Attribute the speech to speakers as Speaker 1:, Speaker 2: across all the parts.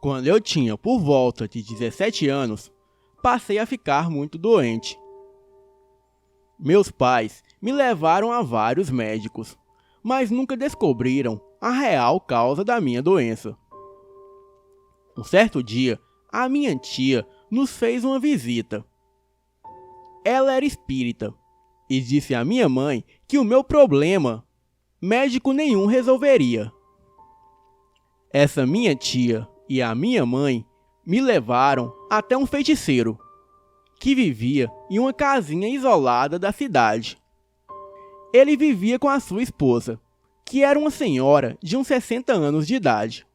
Speaker 1: Quando eu tinha por volta de 17 anos, passei a ficar muito doente. Meus pais me levaram a vários médicos, mas nunca descobriram a real causa da minha doença. Um certo dia, a minha tia nos fez uma visita. Ela era espírita e disse à minha mãe que o meu problema, médico nenhum resolveria. Essa minha tia e a minha mãe me levaram até um feiticeiro, que vivia em uma casinha isolada da cidade. Ele vivia com a sua esposa, que era uma senhora de uns 60 anos de idade.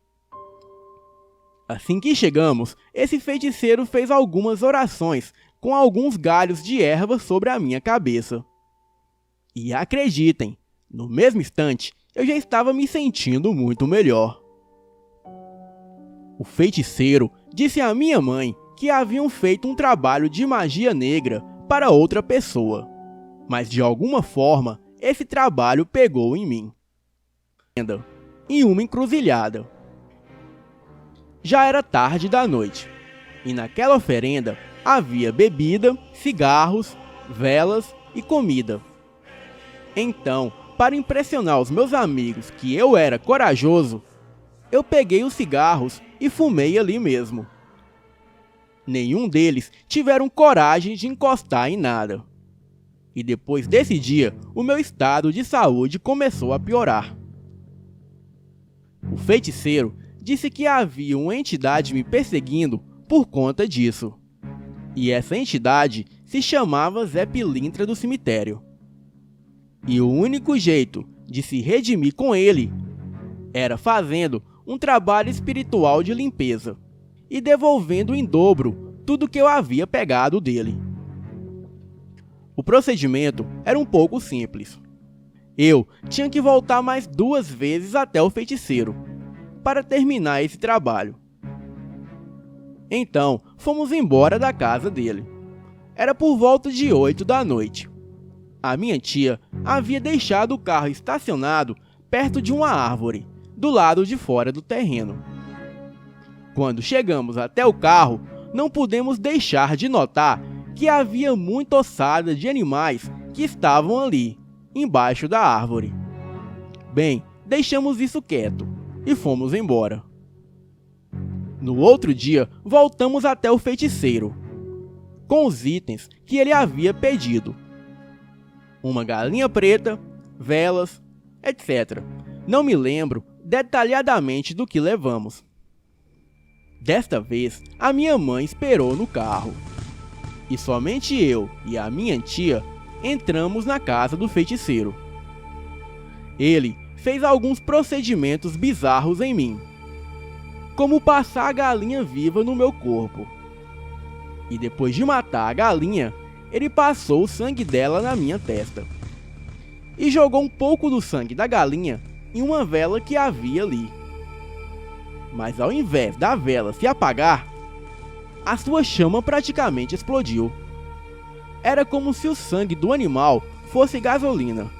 Speaker 1: Assim que chegamos, esse feiticeiro fez algumas orações com alguns galhos de erva sobre a minha cabeça. E acreditem, no mesmo instante, eu já estava me sentindo muito melhor. O feiticeiro disse à minha mãe que haviam feito um trabalho de magia negra para outra pessoa, mas de alguma forma esse trabalho pegou em mim. Em uma encruzilhada. Já era tarde da noite, e naquela oferenda havia bebida, cigarros, velas e comida. Então, para impressionar os meus amigos que eu era corajoso, eu peguei os cigarros e fumei ali mesmo. Nenhum deles tiveram coragem de encostar em nada. E depois desse dia, o meu estado de saúde começou a piorar. O feiticeiro disse que havia uma entidade me perseguindo por conta disso. E essa entidade se chamava Zé Pilintra do cemitério. E o único jeito de se redimir com ele era fazendo um trabalho espiritual de limpeza e devolvendo em dobro tudo que eu havia pegado dele. O procedimento era um pouco simples. Eu tinha que voltar mais 2 vezes até o feiticeiro para terminar esse trabalho. Então, fomos embora da casa dele. Era por volta de 8 da noite. A minha tia havia deixado o carro estacionado perto de uma árvore, do lado de fora do terreno. Quando chegamos até o carro, não pudemos deixar de notar que havia muita ossada de animais que estavam ali, embaixo da árvore. Bem, deixamos isso quieto e fomos embora. No outro dia, voltamos até o feiticeiro, com os itens que ele havia pedido. Uma galinha preta, velas, etc. Não me lembro detalhadamente do que levamos. Desta vez, a minha mãe esperou no carro. E somente eu e a minha tia entramos na casa do feiticeiro. Ele fez alguns procedimentos bizarros em mim, como passar a galinha viva no meu corpo. E depois de matar a galinha, ele passou o sangue dela na minha testa. E jogou um pouco do sangue da galinha em uma vela que havia ali. Mas ao invés da vela se apagar, a sua chama praticamente explodiu. Era como se o sangue do animal fosse gasolina.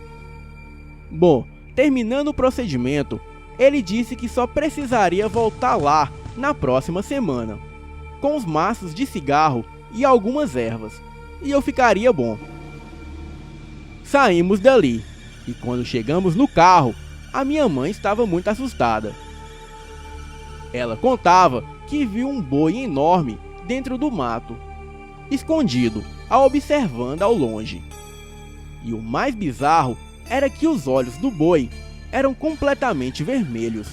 Speaker 1: Bom, terminando o procedimento, ele disse que só precisaria voltar lá na próxima semana, com os maços de cigarro e algumas ervas, e eu ficaria bom. Saímos dali, e quando chegamos no carro, a minha mãe estava muito assustada. Ela contava que viu um boi enorme dentro do mato, escondido, a observando ao longe. E o mais bizarro era que os olhos do boi eram completamente vermelhos.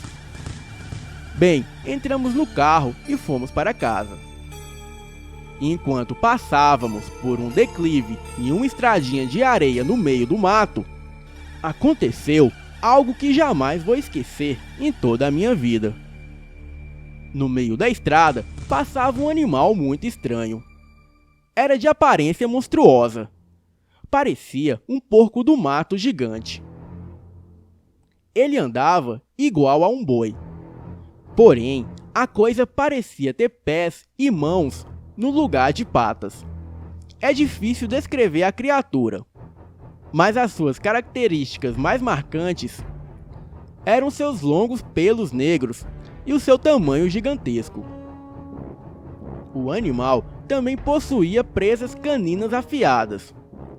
Speaker 1: Bem, entramos no carro e fomos para casa. E enquanto passávamos por um declive e uma estradinha de areia no meio do mato, aconteceu algo que jamais vou esquecer em toda a minha vida. No meio da estrada passava um animal muito estranho. Era de aparência monstruosa. Parecia um porco do mato gigante. Ele andava igual a um boi. Porém, a coisa parecia ter pés e mãos no lugar de patas. É difícil descrever a criatura, mas as suas características mais marcantes eram seus longos pelos negros e o seu tamanho gigantesco. O animal também possuía presas caninas afiadas,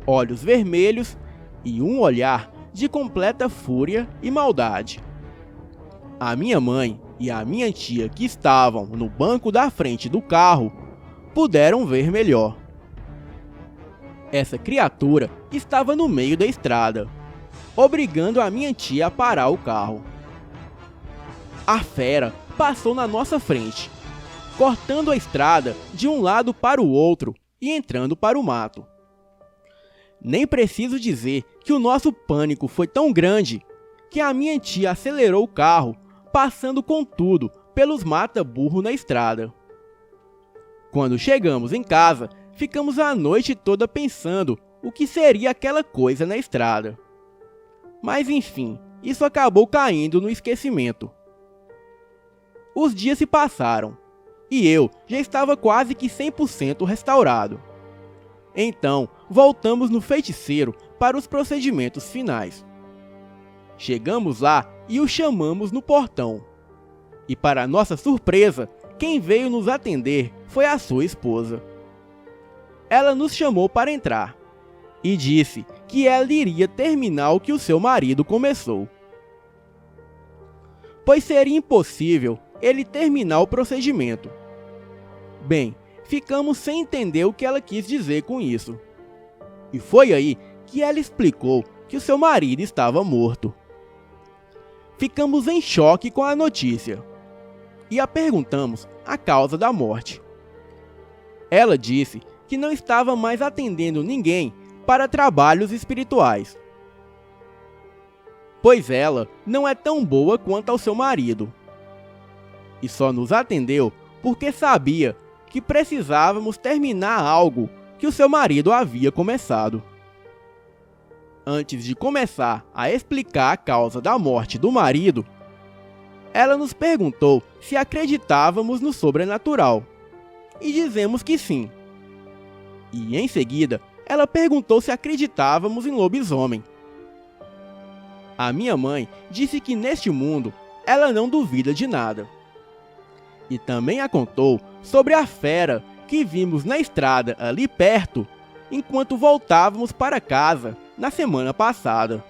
Speaker 1: olhos vermelhos e um olhar de completa fúria e maldade. A minha mãe e a minha tia, que estavam no banco da frente do carro, puderam ver melhor. Essa criatura estava no meio da estrada, obrigando a minha tia a parar o carro. A fera passou na nossa frente, cortando a estrada de um lado para o outro e entrando para o mato. Nem preciso dizer que o nosso pânico foi tão grande que a minha tia acelerou o carro, passando com tudo pelos mata-burro na estrada. Quando chegamos em casa, ficamos a noite toda pensando o que seria aquela coisa na estrada. Mas enfim, isso acabou caindo no esquecimento. Os dias se passaram e eu já estava quase que 100% restaurado. Então, voltamos no feiticeiro para os procedimentos finais. Chegamos lá e o chamamos no portão. E para nossa surpresa, quem veio nos atender foi a sua esposa. Ela nos chamou para entrar e disse que ela iria terminar o que o seu marido começou, pois seria impossível ele terminar o procedimento. Bem, ficamos sem entender o que ela quis dizer com isso. E foi aí que ela explicou que o seu marido estava morto. Ficamos em choque com a notícia e a perguntamos a causa da morte. Ela disse que não estava mais atendendo ninguém para trabalhos espirituais, pois ela não é tão boa quanto ao seu marido, e só nos atendeu porque sabia que precisávamos terminar algo que o seu marido havia começado. Antes de começar a explicar a causa da morte do marido, ela nos perguntou se acreditávamos no sobrenatural, e dizemos que sim. E em seguida, ela perguntou se acreditávamos em lobisomem. A minha mãe disse que neste mundo ela não duvida de nada. E também a contou sobre a fera que vimos na estrada ali perto, enquanto voltávamos para casa na semana passada.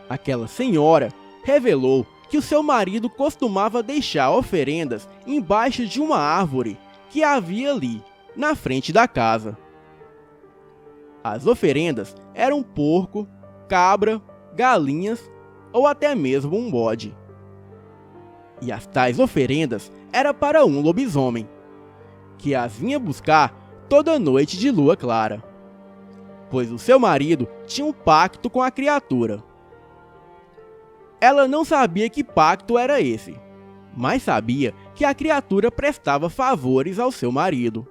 Speaker 1: Aquela senhora revelou que o seu marido costumava deixar oferendas embaixo de uma árvore que havia ali, na frente da casa. As oferendas eram porco, cabra, galinhas ou até mesmo um bode. E as tais oferendas eram para um lobisomem, que as vinha buscar toda noite de lua clara, pois o seu marido tinha um pacto com a criatura. Ela não sabia que pacto era esse, mas sabia que a criatura prestava favores ao seu marido.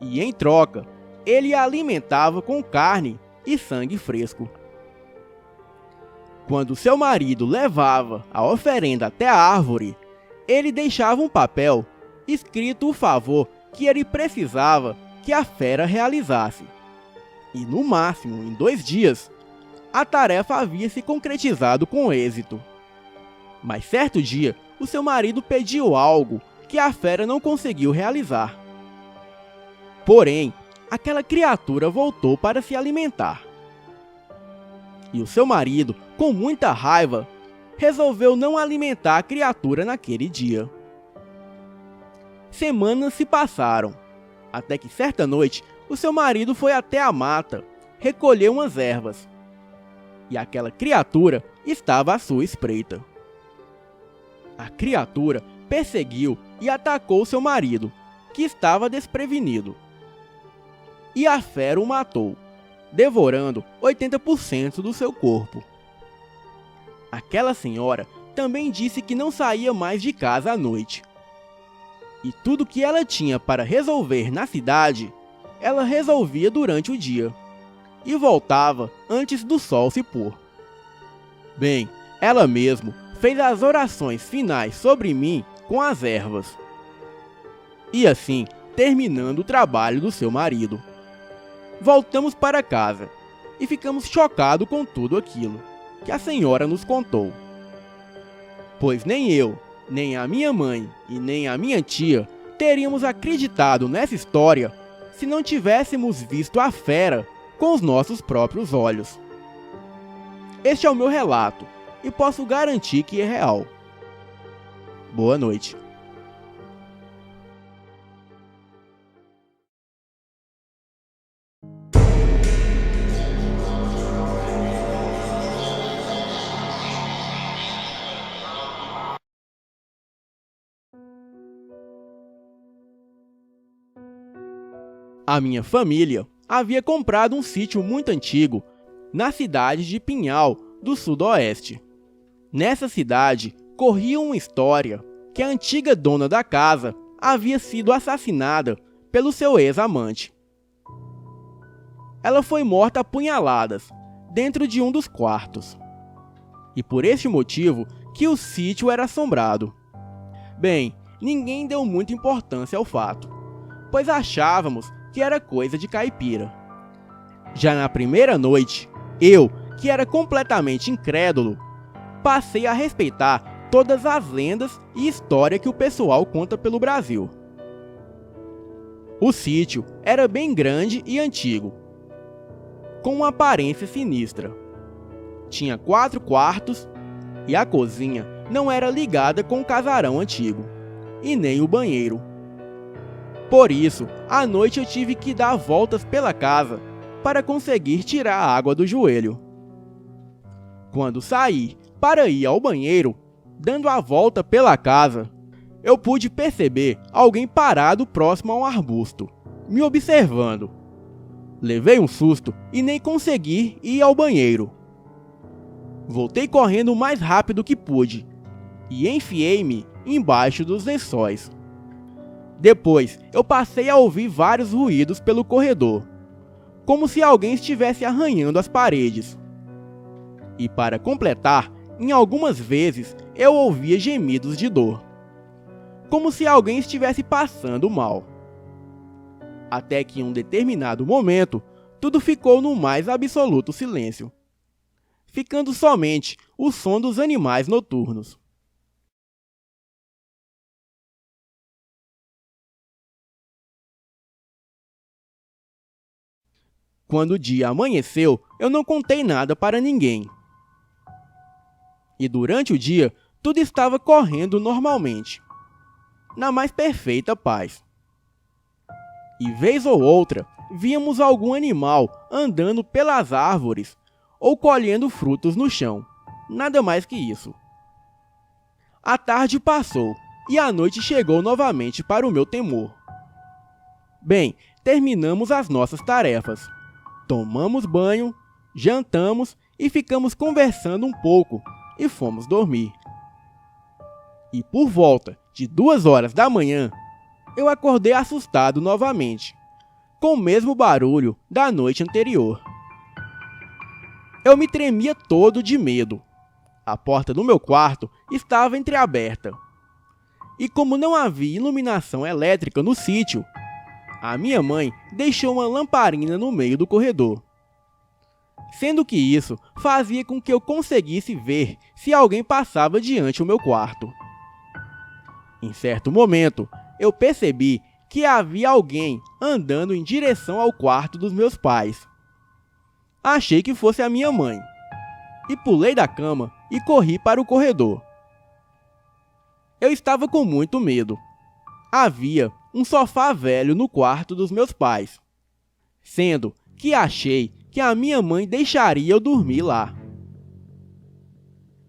Speaker 1: E em troca, ele a alimentava com carne e sangue fresco. Quando seu marido levava a oferenda até a árvore, ele deixava um papel escrito o favor que ele precisava que a fera realizasse. E no máximo em 2 dias, a tarefa havia se concretizado com êxito. Mas certo dia, o seu marido pediu algo que a fera não conseguiu realizar. Porém, aquela criatura voltou para se alimentar. E o seu marido, com muita raiva, resolveu não alimentar a criatura naquele dia. Semanas se passaram, até que certa noite o seu marido foi até a mata recolher umas ervas. E aquela criatura estava à sua espreita. A criatura perseguiu e atacou seu marido, que estava desprevenido. E a fera o matou, devorando 80% do seu corpo. Aquela senhora também disse que não saía mais de casa à noite. E tudo que ela tinha para resolver na cidade, ela resolvia durante o dia, e voltava antes do sol se pôr. Bem, ela mesmo fez as orações finais sobre mim com as ervas. E assim, terminando o trabalho do seu marido. Voltamos para casa e ficamos chocados com tudo aquilo que a senhora nos contou. Pois nem eu, Nem a minha mãe e nem a minha tia teríamos acreditado nessa história se não tivéssemos visto a fera com os nossos próprios olhos. Este é o meu relato e posso garantir que é real. Boa noite. A minha família havia comprado um sítio muito antigo na cidade de Pinhal, do Sudoeste. Nessa cidade, corria uma história que a antiga dona da casa havia sido assassinada pelo seu ex-amante. Ela foi morta a punhaladas dentro de um dos quartos. E por este motivo que o sítio era assombrado. Bem, ninguém deu muita importância ao fato, pois achávamos que era coisa de caipira. Já na primeira noite, eu, que era completamente incrédulo, passei a respeitar todas as lendas e história que o pessoal conta pelo Brasil. O sítio era bem grande e antigo, com uma aparência sinistra. Tinha 4 quartos e a cozinha não era ligada com o casarão antigo, e nem o banheiro. Por isso, à noite eu tive que dar voltas pela casa para conseguir tirar a água do joelho. Quando saí para ir ao banheiro, dando a volta pela casa, eu pude perceber alguém parado próximo a um arbusto, me observando. Levei um susto e nem consegui ir ao banheiro. Voltei correndo o mais rápido que pude e enfiei-me embaixo dos lençóis. Depois, eu passei a ouvir vários ruídos pelo corredor, como se alguém estivesse arranhando as paredes. E para completar, em algumas vezes eu ouvia gemidos de dor, como se alguém estivesse passando mal. Até que em um determinado momento, tudo ficou no mais absoluto silêncio, ficando somente o som dos animais noturnos. Quando o dia amanheceu, eu não contei nada para ninguém. E durante o dia, tudo estava correndo normalmente, na mais perfeita paz. E vez ou outra, víamos algum animal andando pelas árvores ou colhendo frutos no chão, nada mais que isso. A tarde passou e a noite chegou novamente para o meu temor. Bem, terminamos as nossas tarefas. Tomamos banho, jantamos e ficamos conversando um pouco e fomos dormir. E por volta de 2 horas da manhã, eu acordei assustado novamente, com o mesmo barulho da noite anterior. Eu me tremia todo de medo. A porta do meu quarto estava entreaberta. E como não havia iluminação elétrica no sítio, a minha mãe deixou uma lamparina no meio do corredor, sendo que isso fazia com que eu conseguisse ver se alguém passava diante do meu quarto. Em certo momento, eu percebi que havia alguém andando em direção ao quarto dos meus pais. Achei que fosse a minha mãe, e pulei da cama e corri para o corredor. Eu estava com muito medo. Havia um sofá velho no quarto dos meus pais, sendo que achei que a minha mãe deixaria eu dormir lá,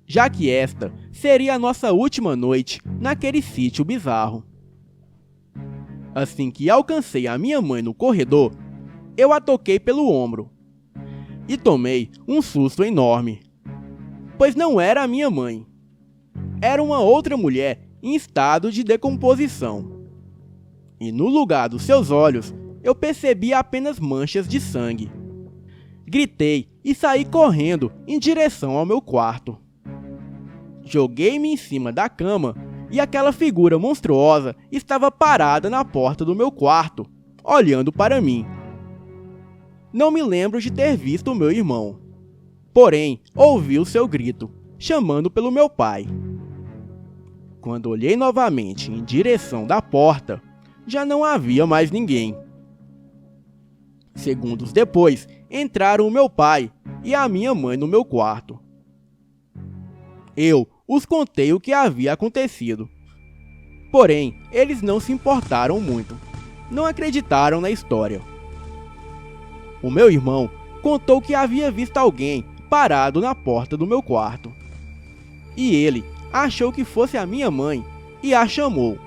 Speaker 1: já que esta seria a nossa última noite naquele sítio bizarro. Assim que alcancei a minha mãe no corredor, eu a toquei pelo ombro e tomei um susto enorme, pois não era a minha mãe, era uma outra mulher em estado de decomposição. E no lugar dos seus olhos, eu percebi apenas manchas de sangue. Gritei e saí correndo em direção ao meu quarto. Joguei-me em cima da cama e aquela figura monstruosa estava parada na porta do meu quarto, olhando para mim. Não me lembro de ter visto o meu irmão, porém ouvi o seu grito, chamando pelo meu pai. Quando olhei novamente em direção da porta, já não havia mais ninguém. Segundos depois, entraram o meu pai e a minha mãe no meu quarto. Eu os contei o que havia acontecido. Porém, eles não se importaram muito. Não acreditaram na história. O meu irmão contou que havia visto alguém parado na porta do meu quarto. E ele achou que fosse a minha mãe e a chamou.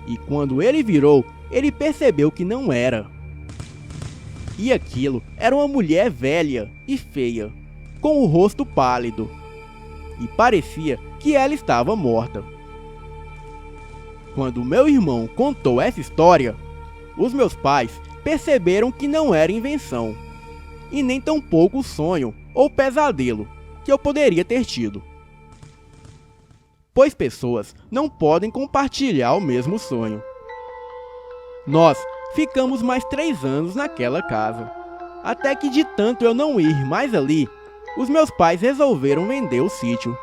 Speaker 1: E quando ele virou, ele percebeu que não era. E aquilo era uma mulher velha e feia, com o rosto pálido. E parecia que ela estava morta. Quando meu irmão contou essa história, os meus pais perceberam que não era invenção, e nem tampouco sonho ou pesadelo que eu poderia ter tido. Pois pessoas não podem compartilhar o mesmo sonho. Nós ficamos mais 3 anos naquela casa, até que de tanto eu não ir mais ali, os meus pais resolveram vender o sítio.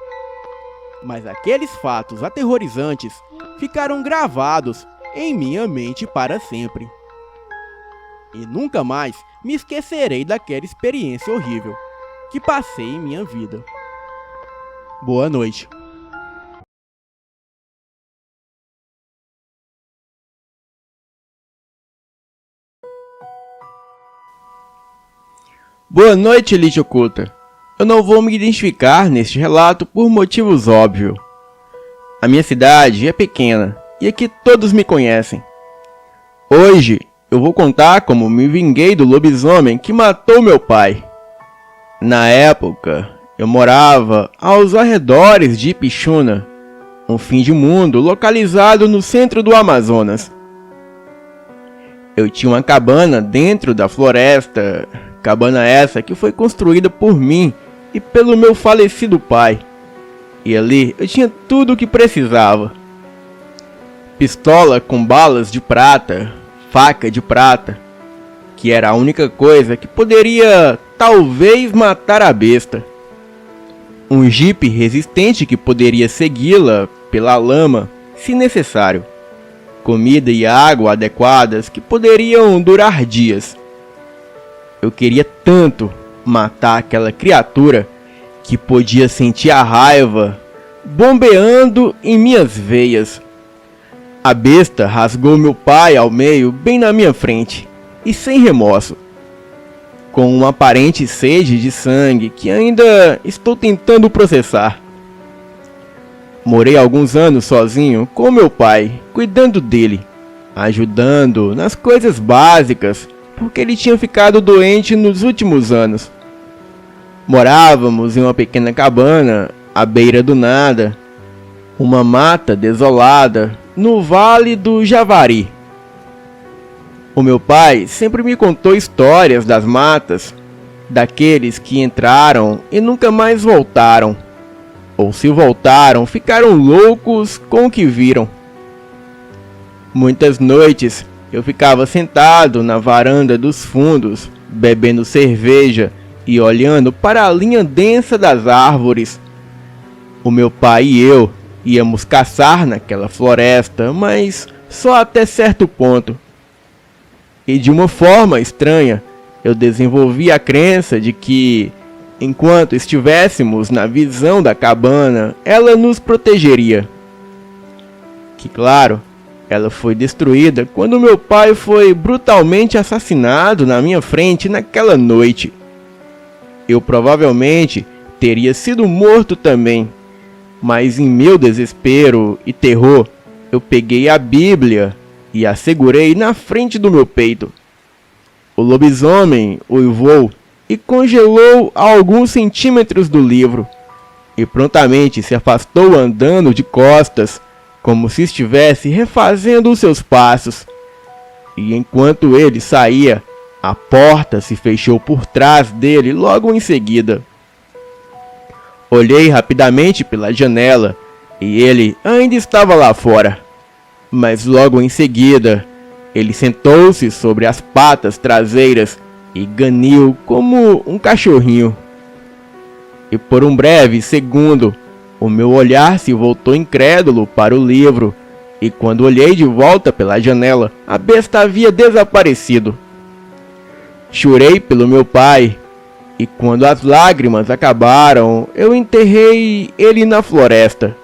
Speaker 1: Mas aqueles fatos aterrorizantes ficaram gravados em minha mente para sempre. E nunca mais me esquecerei daquela experiência horrível que passei em minha vida. Boa noite.
Speaker 2: Boa noite, Elite Oculta. Eu não vou me identificar neste relato por motivos óbvios. A minha cidade é pequena e aqui todos me conhecem. Hoje eu vou contar como me vinguei do lobisomem que matou meu pai. Na época, eu morava aos arredores de Ipixuna, um fim de mundo localizado no centro do Amazonas. Eu tinha uma cabana dentro da floresta, cabana essa que foi construída por mim e pelo meu falecido pai. E ali eu tinha tudo o que precisava. Pistola com balas de prata, faca de prata, que era a única coisa que poderia talvez matar a besta. Um jipe resistente que poderia segui-la pela lama, se necessário. Comida e água adequadas que poderiam durar dias. Eu queria tanto matar aquela criatura que podia sentir a raiva bombeando em minhas veias. A besta rasgou meu pai ao meio bem na minha frente e sem remorso, com uma aparente sede de sangue que ainda estou tentando processar. Morei alguns anos sozinho com meu pai, cuidando dele, ajudando nas coisas básicas, porque ele tinha ficado doente nos últimos anos. Morávamos em uma pequena cabana, à beira do nada, uma mata desolada, no Vale do Javari. O meu pai sempre me contou histórias das matas, daqueles que entraram e nunca mais voltaram, ou se voltaram, ficaram loucos com o que viram. Muitas noites eu ficava sentado na varanda dos fundos, bebendo cerveja e olhando para a linha densa das árvores. O meu pai e eu íamos caçar naquela floresta, mas só até certo ponto. E de uma forma estranha, eu desenvolvi a crença de que, enquanto estivéssemos na visão da cabana, ela nos protegeria. Que claro, ela foi destruída quando meu pai foi brutalmente assassinado na minha frente naquela noite. Eu provavelmente teria sido morto também, mas em meu desespero e terror, eu peguei a Bíblia e a segurei na frente do meu peito. O lobisomem uivou e congelou a alguns centímetros do livro, e prontamente se afastou andando de costas, como se estivesse refazendo os seus passos. E enquanto ele saía, a porta se fechou por trás dele logo em seguida. Olhei rapidamente pela janela e ele ainda estava lá fora. Mas logo em seguida, ele sentou-se sobre as patas traseiras e ganiu como um cachorrinho. E por um breve segundo, O meu olhar se voltou incrédulo para o livro, e quando olhei de volta pela janela, a besta havia desaparecido. Chorei pelo meu pai, e quando as lágrimas acabaram, eu enterrei ele na floresta.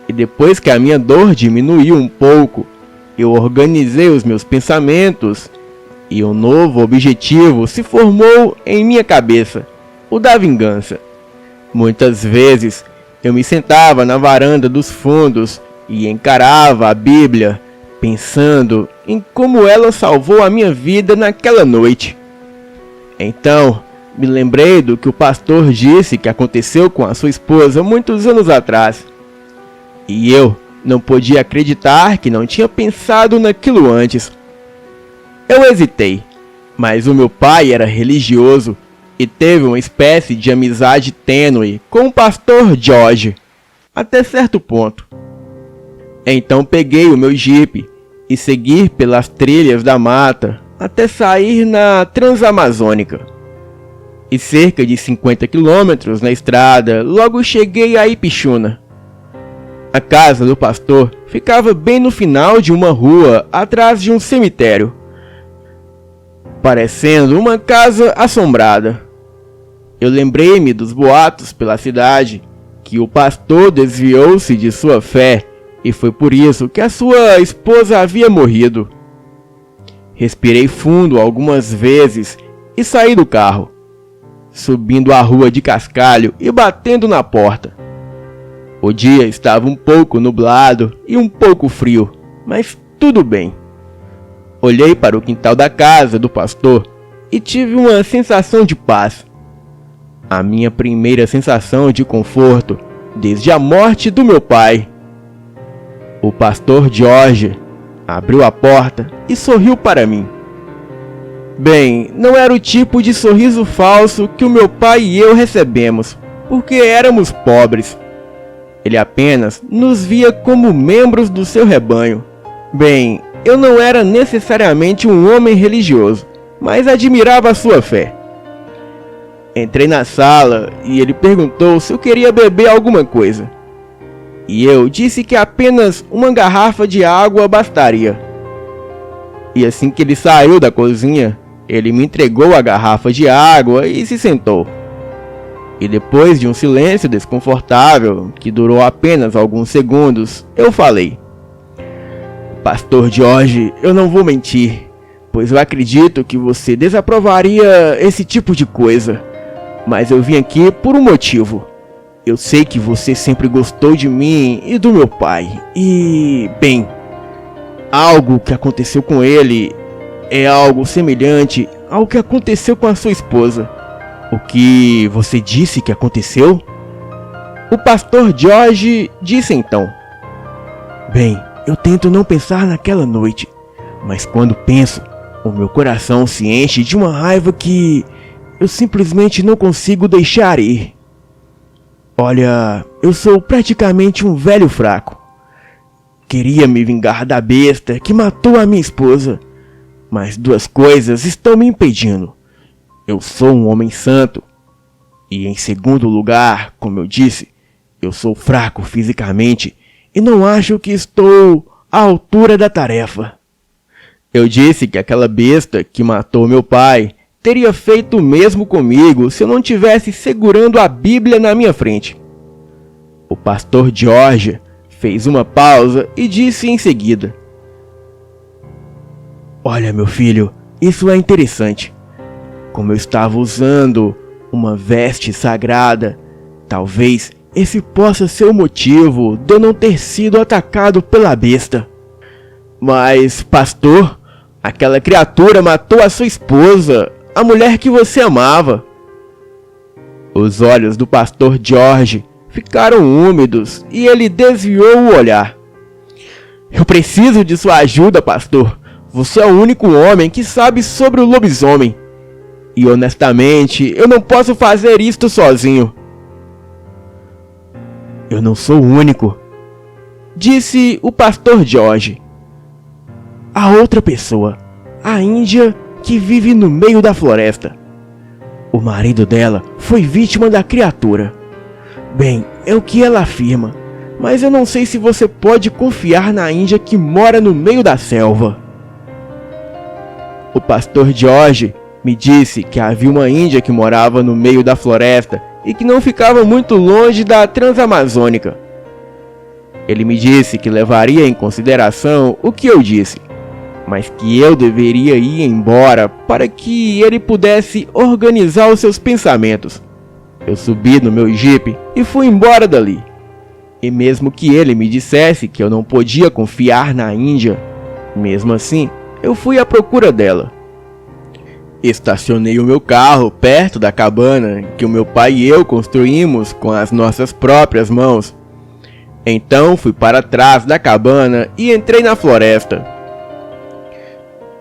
Speaker 2: E depois que a minha dor diminuiu um pouco, eu organizei os meus pensamentos, e um novo objetivo se formou em minha cabeça, o da vingança. Muitas vezes eu me sentava na varanda dos fundos e encarava a Bíblia, pensando em como ela salvou a minha vida naquela noite. Então, me lembrei do que o pastor disse que aconteceu com a sua esposa muitos anos atrás. E eu não podia acreditar que não tinha pensado naquilo antes. Eu hesitei, mas o meu pai era religioso e teve uma espécie de amizade tênue com o pastor George, até certo ponto. Então peguei o meu jipe e segui pelas trilhas da mata até sair na Transamazônica. E cerca de 50 quilômetros na estrada, logo cheguei a Ipixuna. A casa do pastor ficava bem no final de uma rua atrás de um cemitério, parecendo uma casa assombrada. Eu lembrei-me dos boatos pela cidade, que o pastor desviou-se de sua fé e foi por isso que a sua esposa havia morrido. Respirei fundo algumas vezes e saí do carro, subindo a rua de cascalho e batendo na porta. O dia estava um pouco nublado e um pouco frio, mas tudo bem. Olhei para o quintal da casa do pastor e tive uma sensação de paz. A minha primeira sensação de conforto desde a morte do meu pai. O pastor George abriu a porta e sorriu para mim. Bem, não era o tipo de sorriso falso que o meu pai e eu recebemos, porque éramos pobres. Ele apenas nos via como membros do seu rebanho. Bem, eu não era necessariamente um homem religioso, mas admirava a sua fé. Entrei na sala e ele perguntou se eu queria beber alguma coisa. E eu disse que apenas uma garrafa de água bastaria. E assim que ele saiu da cozinha, ele me entregou a garrafa de água e se sentou. E depois de um silêncio desconfortável, que durou apenas alguns segundos, eu falei: Pastor George, eu não vou mentir, pois eu acredito que você desaprovaria esse tipo de coisa. Mas eu vim aqui por um motivo. Eu sei que você sempre gostou de mim e do meu pai. E, bem, algo que aconteceu com ele é algo semelhante ao que aconteceu com a sua esposa. O que você disse que aconteceu? O pastor George disse então: Bem, eu tento não pensar naquela noite, mas quando penso, o meu coração se enche de uma raiva que eu simplesmente não consigo deixar ir. Olha, eu sou praticamente um velho fraco. Queria me vingar da besta que matou a minha esposa, mas duas coisas estão me impedindo. Eu sou um homem santo. E em segundo lugar, como eu disse, eu sou fraco fisicamente e não acho que estou à altura da tarefa. Eu disse que aquela besta que matou meu pai teria feito o mesmo comigo se eu não tivesse segurando a Bíblia na minha frente. O pastor George fez uma pausa e disse em seguida: Olha, meu filho, isso é interessante. Como eu estava usando uma veste sagrada, talvez esse possa ser o motivo de eu não ter sido atacado pela besta. Mas, pastor, aquela criatura matou a sua esposa, a mulher que você amava. Os olhos do pastor George ficaram úmidos e ele desviou o olhar. Eu preciso de sua ajuda, pastor. Você é o único homem que sabe sobre o lobisomem. E honestamente, eu não posso fazer isto sozinho. Eu não sou o único, disse o pastor George. A outra pessoa, a índia que vive no meio da floresta. O marido dela foi vítima da criatura. Bem, é o que ela afirma, mas eu não sei se você pode confiar na índia que mora no meio da selva. O pastor George me disse que havia uma índia que morava no meio da floresta e que não ficava muito longe da Transamazônica. Ele me disse que levaria em consideração o que eu disse, mas que eu deveria ir embora para que ele pudesse organizar os seus pensamentos. Eu subi no meu jipe e fui embora dali. E mesmo que ele me dissesse que eu não podia confiar na Índia, mesmo assim, eu fui à procura dela. Estacionei o meu carro perto da cabana que o meu pai e eu construímos com as nossas próprias mãos. Então fui para trás da cabana e entrei na floresta.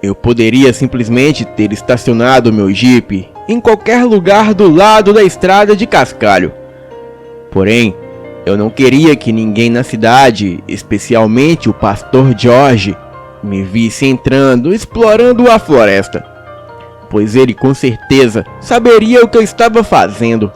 Speaker 2: Eu poderia simplesmente ter estacionado meu jipe em qualquer lugar do lado da estrada de cascalho. Porém, eu não queria que ninguém na cidade, especialmente o pastor George, me visse entrando, explorando a floresta, pois ele com certeza saberia o que eu estava fazendo.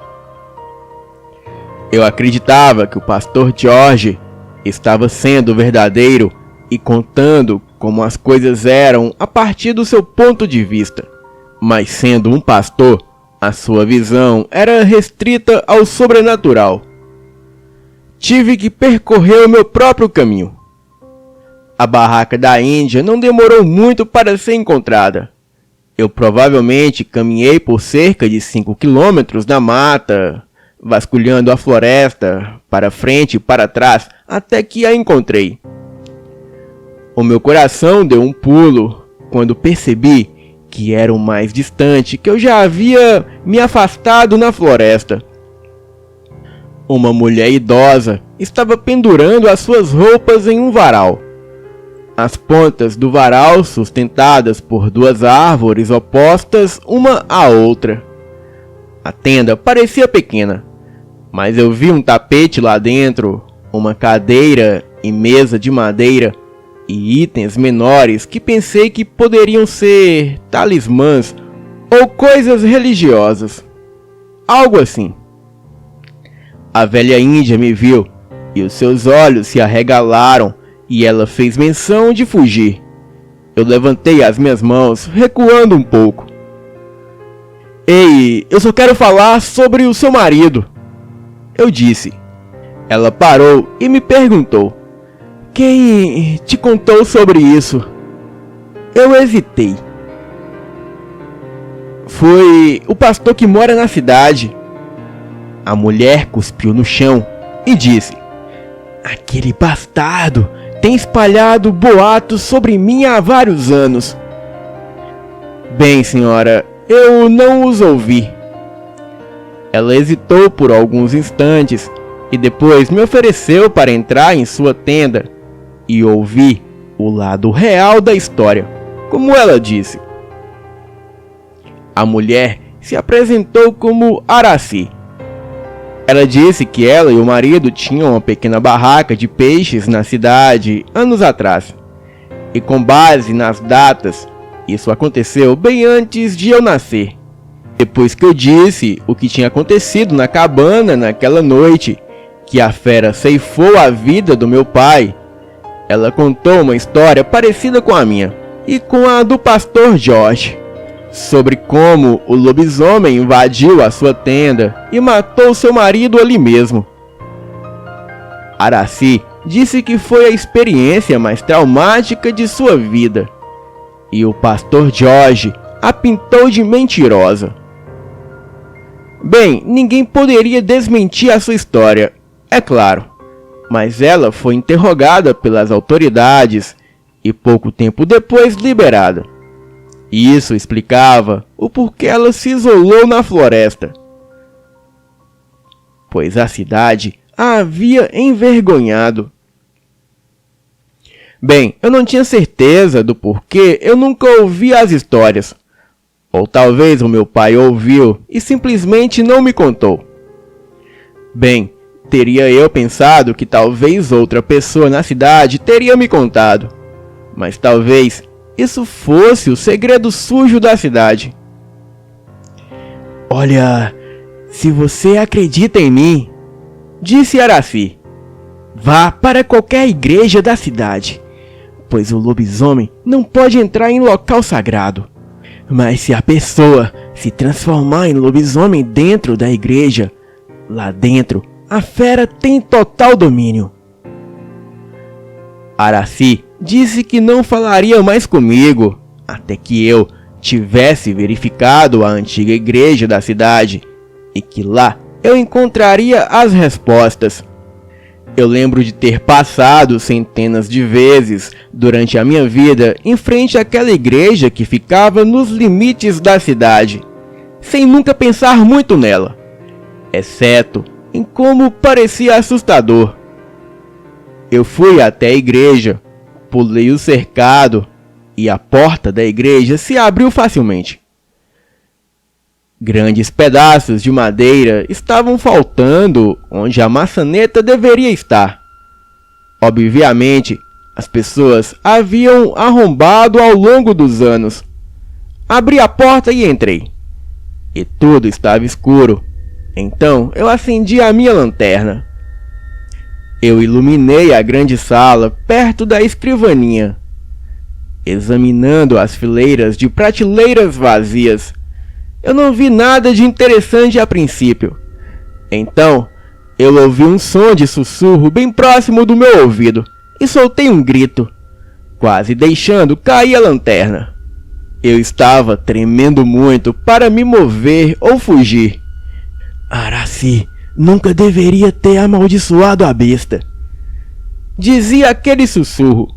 Speaker 2: Eu acreditava que o pastor George estava sendo verdadeiro e contando como as coisas eram a partir do seu ponto de vista. Mas sendo um pastor, a sua visão era restrita ao sobrenatural. Tive que percorrer o meu próprio caminho. A barraca da Índia não demorou muito para ser encontrada. Eu provavelmente caminhei por cerca de 5 quilômetros na mata, vasculhando a floresta, para frente e para trás, até que a encontrei. O meu coração deu um pulo quando percebi que era o mais distante que eu já havia me afastado na floresta. Uma mulher idosa estava pendurando as suas roupas em um varal. As pontas do varal sustentadas por 2 árvores opostas uma à outra. A tenda parecia pequena, mas eu vi um tapete lá dentro, uma cadeira e mesa de madeira e itens menores que pensei que poderiam ser talismãs ou coisas religiosas. Algo assim. A velha índia me viu e os seus olhos se arregalaram e ela fez menção de fugir. Eu levantei as minhas mãos, recuando um pouco. Ei, eu só quero falar sobre o seu marido, eu disse. Ela parou e me perguntou: quem te contou sobre isso? Eu hesitei. Foi o pastor que mora na cidade. A mulher cuspiu no chão e disse: aquele bastardo tem espalhado boatos sobre mim há vários anos. Bem, senhora, eu não os ouvi. Ela hesitou por alguns instantes e depois me ofereceu para entrar em sua tenda e ouvir o lado real da história, como ela disse. A mulher se apresentou como Araci. Ela disse que ela e o marido tinham uma pequena barraca de peixes na cidade anos atrás. E com base nas datas, isso aconteceu bem antes de eu nascer. Depois que eu disse o que tinha acontecido na cabana naquela noite, que a fera ceifou a vida do meu pai, ela contou uma história parecida com a minha e com a do pastor George, sobre como o lobisomem invadiu a sua tenda e matou seu marido ali mesmo. Araci disse que foi a experiência mais traumática de sua vida, e o pastor George a pintou de mentirosa. Bem, ninguém poderia desmentir a sua história, é claro, mas ela foi interrogada pelas autoridades e pouco tempo depois liberada. Isso explicava o porquê ela se isolou na floresta, pois a cidade a havia envergonhado. Bem, eu não tinha certeza do porquê eu nunca ouvi as histórias, ou talvez o meu pai ouviu e simplesmente não me contou. Bem, teria eu pensado que talvez outra pessoa na cidade teria me contado, mas talvez isso fosse o segredo sujo da cidade. Olha, se você acredita em mim, disse Araci: vá para qualquer igreja da cidade, pois o lobisomem não pode entrar em local sagrado. Mas se a pessoa se transformar em lobisomem dentro da igreja, lá dentro a fera tem total domínio. Araci disse que não falaria mais comigo até que eu tivesse verificado a antiga igreja da cidade e que lá eu encontraria as respostas. Eu lembro de ter passado centenas de vezes durante a minha vida em frente àquela igreja que ficava nos limites da cidade, sem nunca pensar muito nela, exceto em como parecia assustador. Eu fui até a igreja, pulei o cercado e a porta da igreja se abriu facilmente. Grandes pedaços de madeira estavam faltando onde a maçaneta deveria estar. Obviamente, as pessoas haviam arrombado ao longo dos anos. Abri a porta e entrei. E tudo estava escuro. Então eu acendi a minha lanterna. Eu iluminei a grande sala perto da escrivaninha, examinando as fileiras de prateleiras vazias. Eu não vi nada de interessante a princípio. Então, eu ouvi um som de sussurro bem próximo do meu ouvido e soltei um grito, quase deixando cair a lanterna. Eu estava tremendo muito para me mover ou fugir. Araci nunca deveria ter amaldiçoado a besta, dizia aquele sussurro.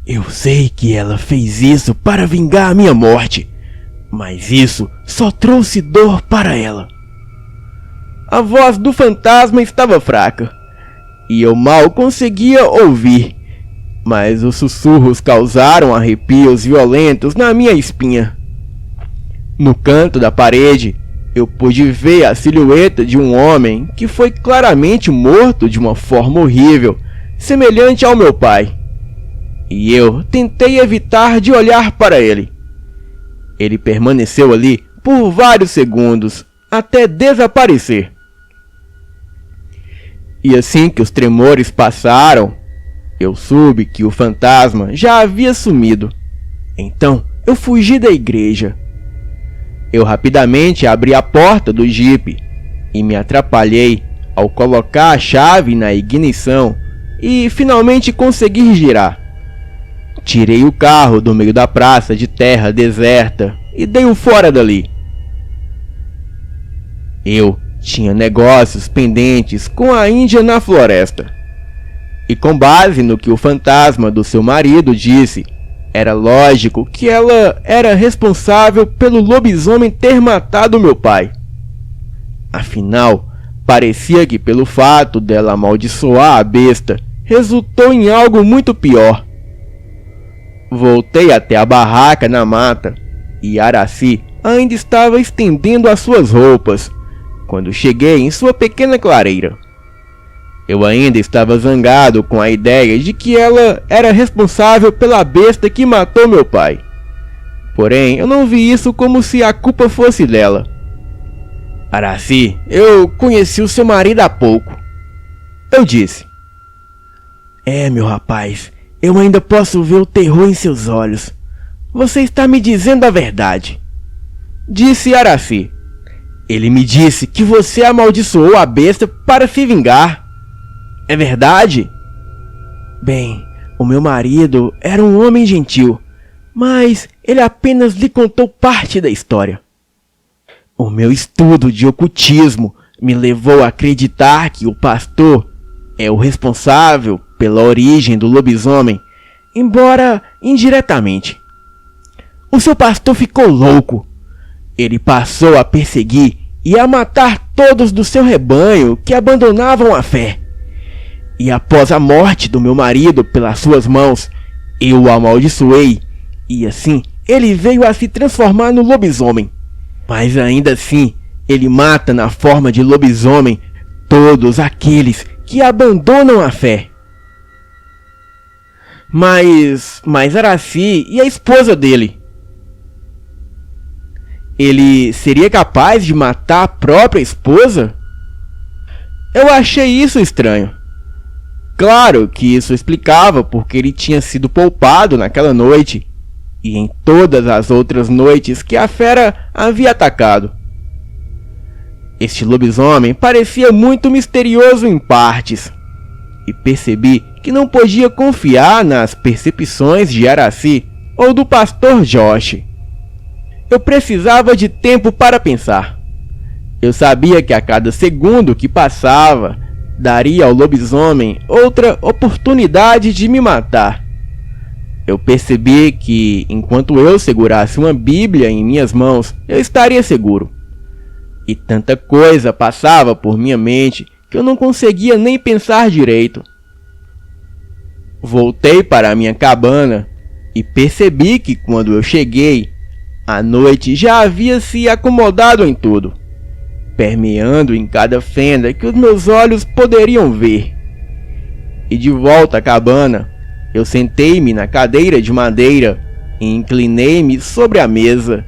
Speaker 2: Eu sei que ela fez isso para vingar a minha morte, mas isso só trouxe dor para ela. A voz do fantasma estava fraca e eu mal conseguia ouvir, mas os sussurros causaram arrepios violentos na minha espinha. No canto da parede, eu pude ver a silhueta de um homem que foi claramente morto de uma forma horrível, semelhante ao meu pai. E eu tentei evitar de olhar para ele. Ele permaneceu ali por vários segundos, até desaparecer. E assim que os tremores passaram, eu soube que o fantasma já havia sumido. Então eu fugi da igreja. Eu rapidamente abri a porta do jipe e me atrapalhei ao colocar a chave na ignição e finalmente consegui girar. Tirei o carro do meio da praça de terra deserta e dei-o fora dali. Eu tinha negócios pendentes com a Índia na floresta. E com base no que o fantasma do seu marido disse, era lógico que ela era responsável pelo lobisomem ter matado meu pai. Afinal, parecia que pelo fato dela amaldiçoar a besta, resultou em algo muito pior. Voltei até a barraca na mata e Araci ainda estava estendendo as suas roupas quando cheguei em sua pequena clareira. Eu ainda estava zangado com a ideia de que ela era responsável pela besta que matou meu pai. Porém, eu não vi isso como se a culpa fosse dela. Araci, eu conheci o seu marido há pouco, eu disse. Meu rapaz, eu ainda posso ver o terror em seus olhos. Você está me dizendo a verdade, disse Araci. Ele me disse que você amaldiçoou a besta para se vingar. É verdade? Bem, o meu marido era um homem gentil, mas ele apenas lhe contou parte da história. O meu estudo de ocultismo me levou a acreditar que o pastor é o responsável pela origem do lobisomem, embora indiretamente. O seu pastor ficou louco. Ele passou a perseguir e a matar todos do seu rebanho que abandonavam a fé. E após a morte do meu marido pelas suas mãos, eu o amaldiçoei, e assim ele veio a se transformar no lobisomem. Mas ainda assim, ele mata na forma de lobisomem todos aqueles que abandonam a fé. Mas Araci e a esposa dele? Ele seria capaz de matar a própria esposa? Eu achei isso estranho. Claro que isso explicava porque ele tinha sido poupado naquela noite e em todas as outras noites que a fera havia atacado. Este lobisomem parecia muito misterioso em partes, e percebi que não podia confiar nas percepções de Araci ou do pastor Josh. Eu precisava de tempo para pensar. Eu sabia que a cada segundo que passava, daria ao lobisomem outra oportunidade de me matar. Eu percebi que, enquanto eu segurasse uma Bíblia em minhas mãos, eu estaria seguro. E tanta coisa passava por minha mente que eu não conseguia nem pensar direito. Voltei para a minha cabana e percebi que quando eu cheguei, a noite já havia se acomodado em tudo, permeando em cada fenda que os meus olhos poderiam ver. E de volta à cabana, eu sentei-me na cadeira de madeira e inclinei-me sobre a mesa.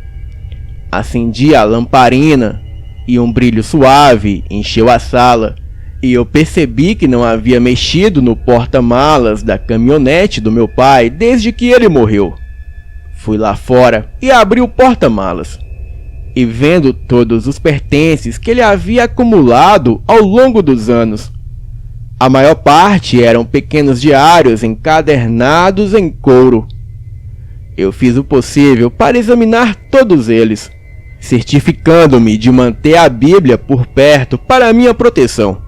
Speaker 2: Acendi a lamparina e um brilho suave encheu a sala, e eu percebi que não havia mexido no porta-malas da caminhonete do meu pai desde que ele morreu. Fui lá fora e abri o porta-malas, e vendo todos os pertences que ele havia acumulado ao longo dos anos. A maior parte eram pequenos diários encadernados em couro. Eu fiz o possível para examinar todos eles, certificando-me de manter a Bíblia por perto para minha proteção.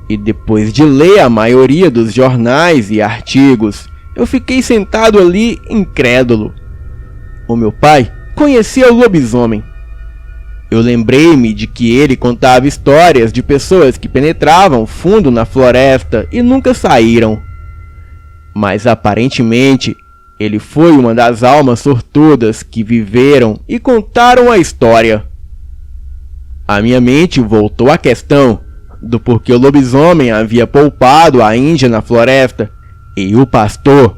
Speaker 2: E depois de ler a maioria dos jornais e artigos, eu fiquei sentado ali incrédulo. O meu pai conhecia o lobisomem. Eu lembrei-me de que ele contava histórias de pessoas que penetravam fundo na floresta e nunca saíram. Mas aparentemente, ele foi uma das almas sortudas que viveram e contaram a história. A minha mente voltou à questão do porquê o lobisomem havia poupado a Índia na floresta e o pastor,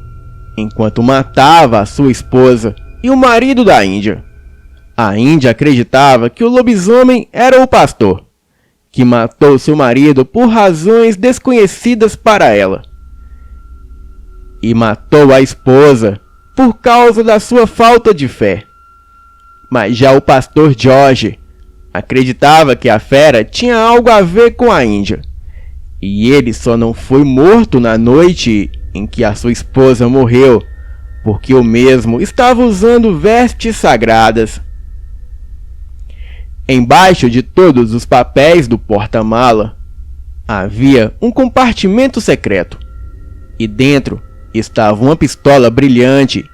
Speaker 2: enquanto matava a sua esposa e o marido da Índia. A Índia acreditava que o lobisomem era o pastor, que matou seu marido por razões desconhecidas para ela, e matou a esposa por causa da sua falta de fé. Mas já o pastor George acreditava que a fera tinha algo a ver com a Índia, e ele só não foi morto na noite em que a sua esposa morreu, porque o mesmo estava usando vestes sagradas. Embaixo de todos os papéis do porta-mala havia um compartimento secreto, e dentro estava uma pistola brilhante.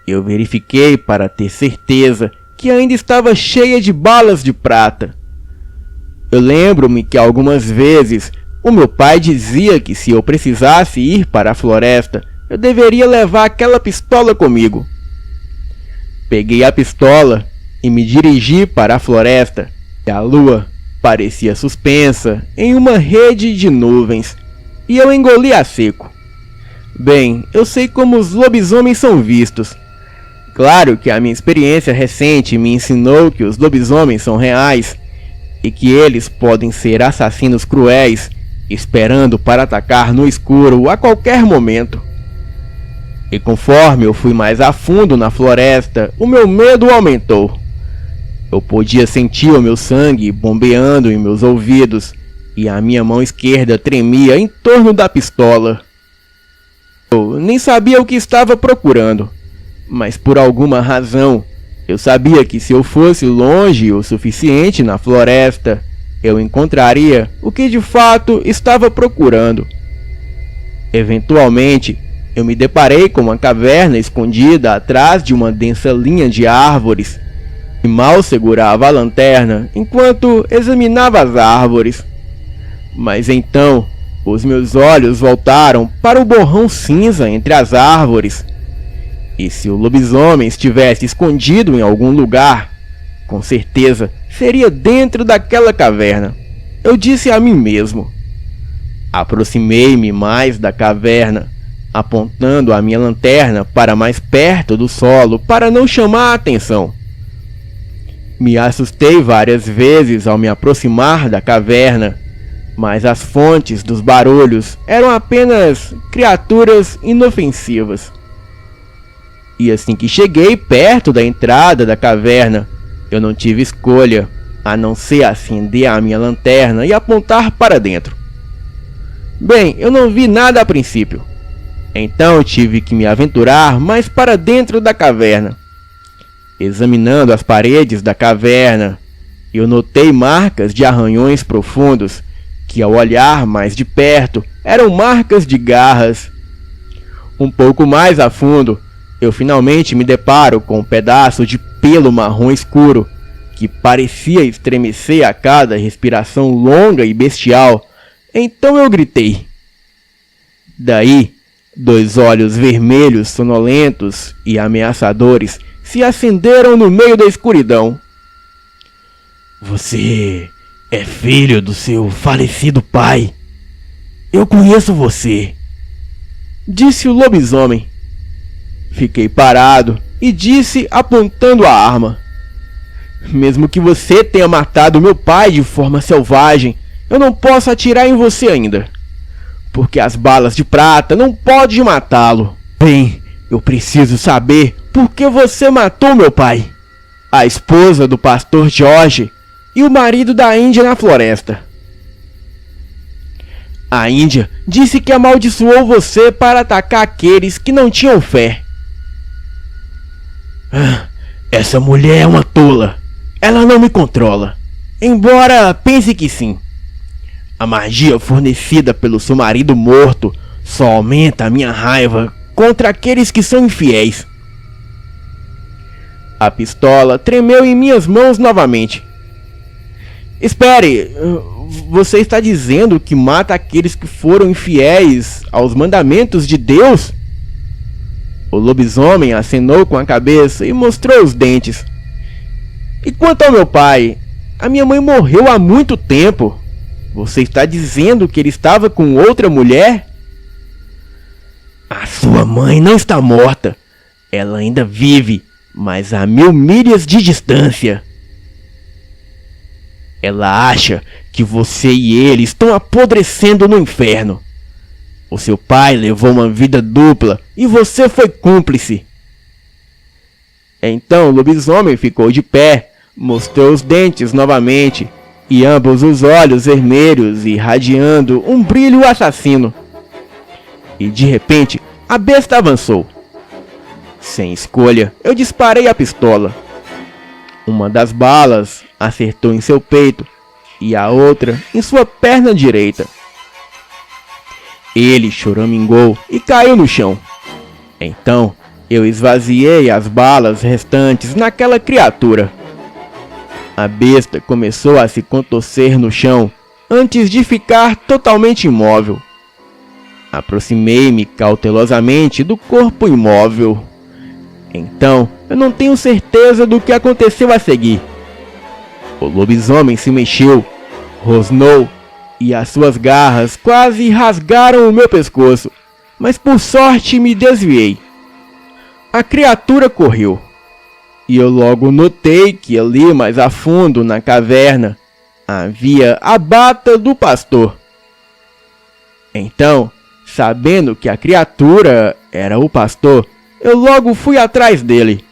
Speaker 2: Eu verifiquei para ter certeza que ainda estava cheia de balas de prata. Eu lembro-me que algumas vezes o meu pai dizia que se eu precisasse ir para a floresta, eu deveria levar aquela pistola comigo. Peguei a pistola e me dirigi para a floresta, e a lua parecia suspensa em uma rede de nuvens, e eu engoli a seco. Bem, eu sei como os lobisomens são vistos. Claro que a minha experiência recente me ensinou que os lobisomens são reais, e que eles podem ser assassinos cruéis, esperando para atacar no escuro a qualquer momento. E conforme eu fui mais a fundo na floresta, o meu medo aumentou. Eu podia sentir o meu sangue bombeando em meus ouvidos, e a minha mão esquerda tremia em torno da pistola. Eu nem sabia o que estava procurando, mas por alguma razão, eu sabia que se eu fosse longe o suficiente na floresta, eu encontraria o que de fato estava procurando. Eventualmente, eu me deparei com uma caverna escondida atrás de uma densa linha de árvores, e mal segurava a lanterna enquanto examinava as árvores. Mas então, os meus olhos voltaram para o borrão cinza entre as árvores. E se o lobisomem estivesse escondido em algum lugar, com certeza seria dentro daquela caverna. Eu disse a mim mesmo. Aproximei-me mais da caverna, apontando a minha lanterna para mais perto do solo para não chamar a atenção. Me assustei várias vezes ao me aproximar da caverna, mas as fontes dos barulhos eram apenas criaturas inofensivas. E assim que cheguei perto da entrada da caverna, eu não tive escolha a não ser acender a minha lanterna e apontar para dentro. Bem, eu não vi nada a princípio, então tive que me aventurar mais para dentro da caverna. Examinando as paredes da caverna, eu notei marcas de arranhões profundos, que ao olhar mais de perto eram marcas de garras. Um pouco mais a fundo, eu finalmente me deparo com um pedaço de pelo marrom escuro, que parecia estremecer a cada respiração longa e bestial. Então eu gritei. Daí, 2 olhos vermelhos sonolentos e ameaçadores se acenderam no meio da escuridão. Você é filho do seu falecido pai. Eu conheço você, disse o lobisomem. Fiquei parado e disse apontando a arma. Mesmo que você tenha matado meu pai de forma selvagem, eu não posso atirar em você ainda, porque as balas de prata não podem matá-lo. Bem, eu preciso saber por que você matou meu pai, a esposa do pastor George e o marido da Índia na floresta. A Índia disse que amaldiçoou você para atacar aqueles que não tinham fé. Essa mulher é uma tola. Ela não me controla, embora pense que sim. A magia fornecida pelo seu marido morto só aumenta a minha raiva contra aqueles que são infiéis. A pistola tremeu em minhas mãos novamente. Espere, você está dizendo que mata aqueles que foram infiéis aos mandamentos de Deus? O lobisomem acenou com a cabeça e mostrou os dentes. E quanto ao meu pai, a minha mãe morreu há muito tempo. Você está dizendo que ele estava com outra mulher? A sua mãe não está morta. Ela ainda vive, mas a 1000 milhas de distância. Ela acha que você e ele estão apodrecendo no inferno. O seu pai levou uma vida dupla e você foi cúmplice. Então o lobisomem ficou de pé, mostrou os dentes novamente e ambos os olhos vermelhos irradiando um brilho assassino. E de repente a besta avançou. Sem escolha, eu disparei a pistola. Uma das balas acertou em seu peito e a outra em sua perna direita. Ele choramingou e caiu no chão. Então eu esvaziei as balas restantes naquela criatura. A besta começou a se contorcer no chão antes de ficar totalmente imóvel. Aproximei-me cautelosamente do corpo imóvel. Então eu não tenho certeza do que aconteceu a seguir. O lobisomem se mexeu, rosnou e as suas garras quase rasgaram o meu pescoço, mas por sorte me desviei. A criatura correu, e eu logo notei que ali mais a fundo na caverna havia a bata do pastor. Então, sabendo que a criatura era o pastor, eu logo fui atrás dele.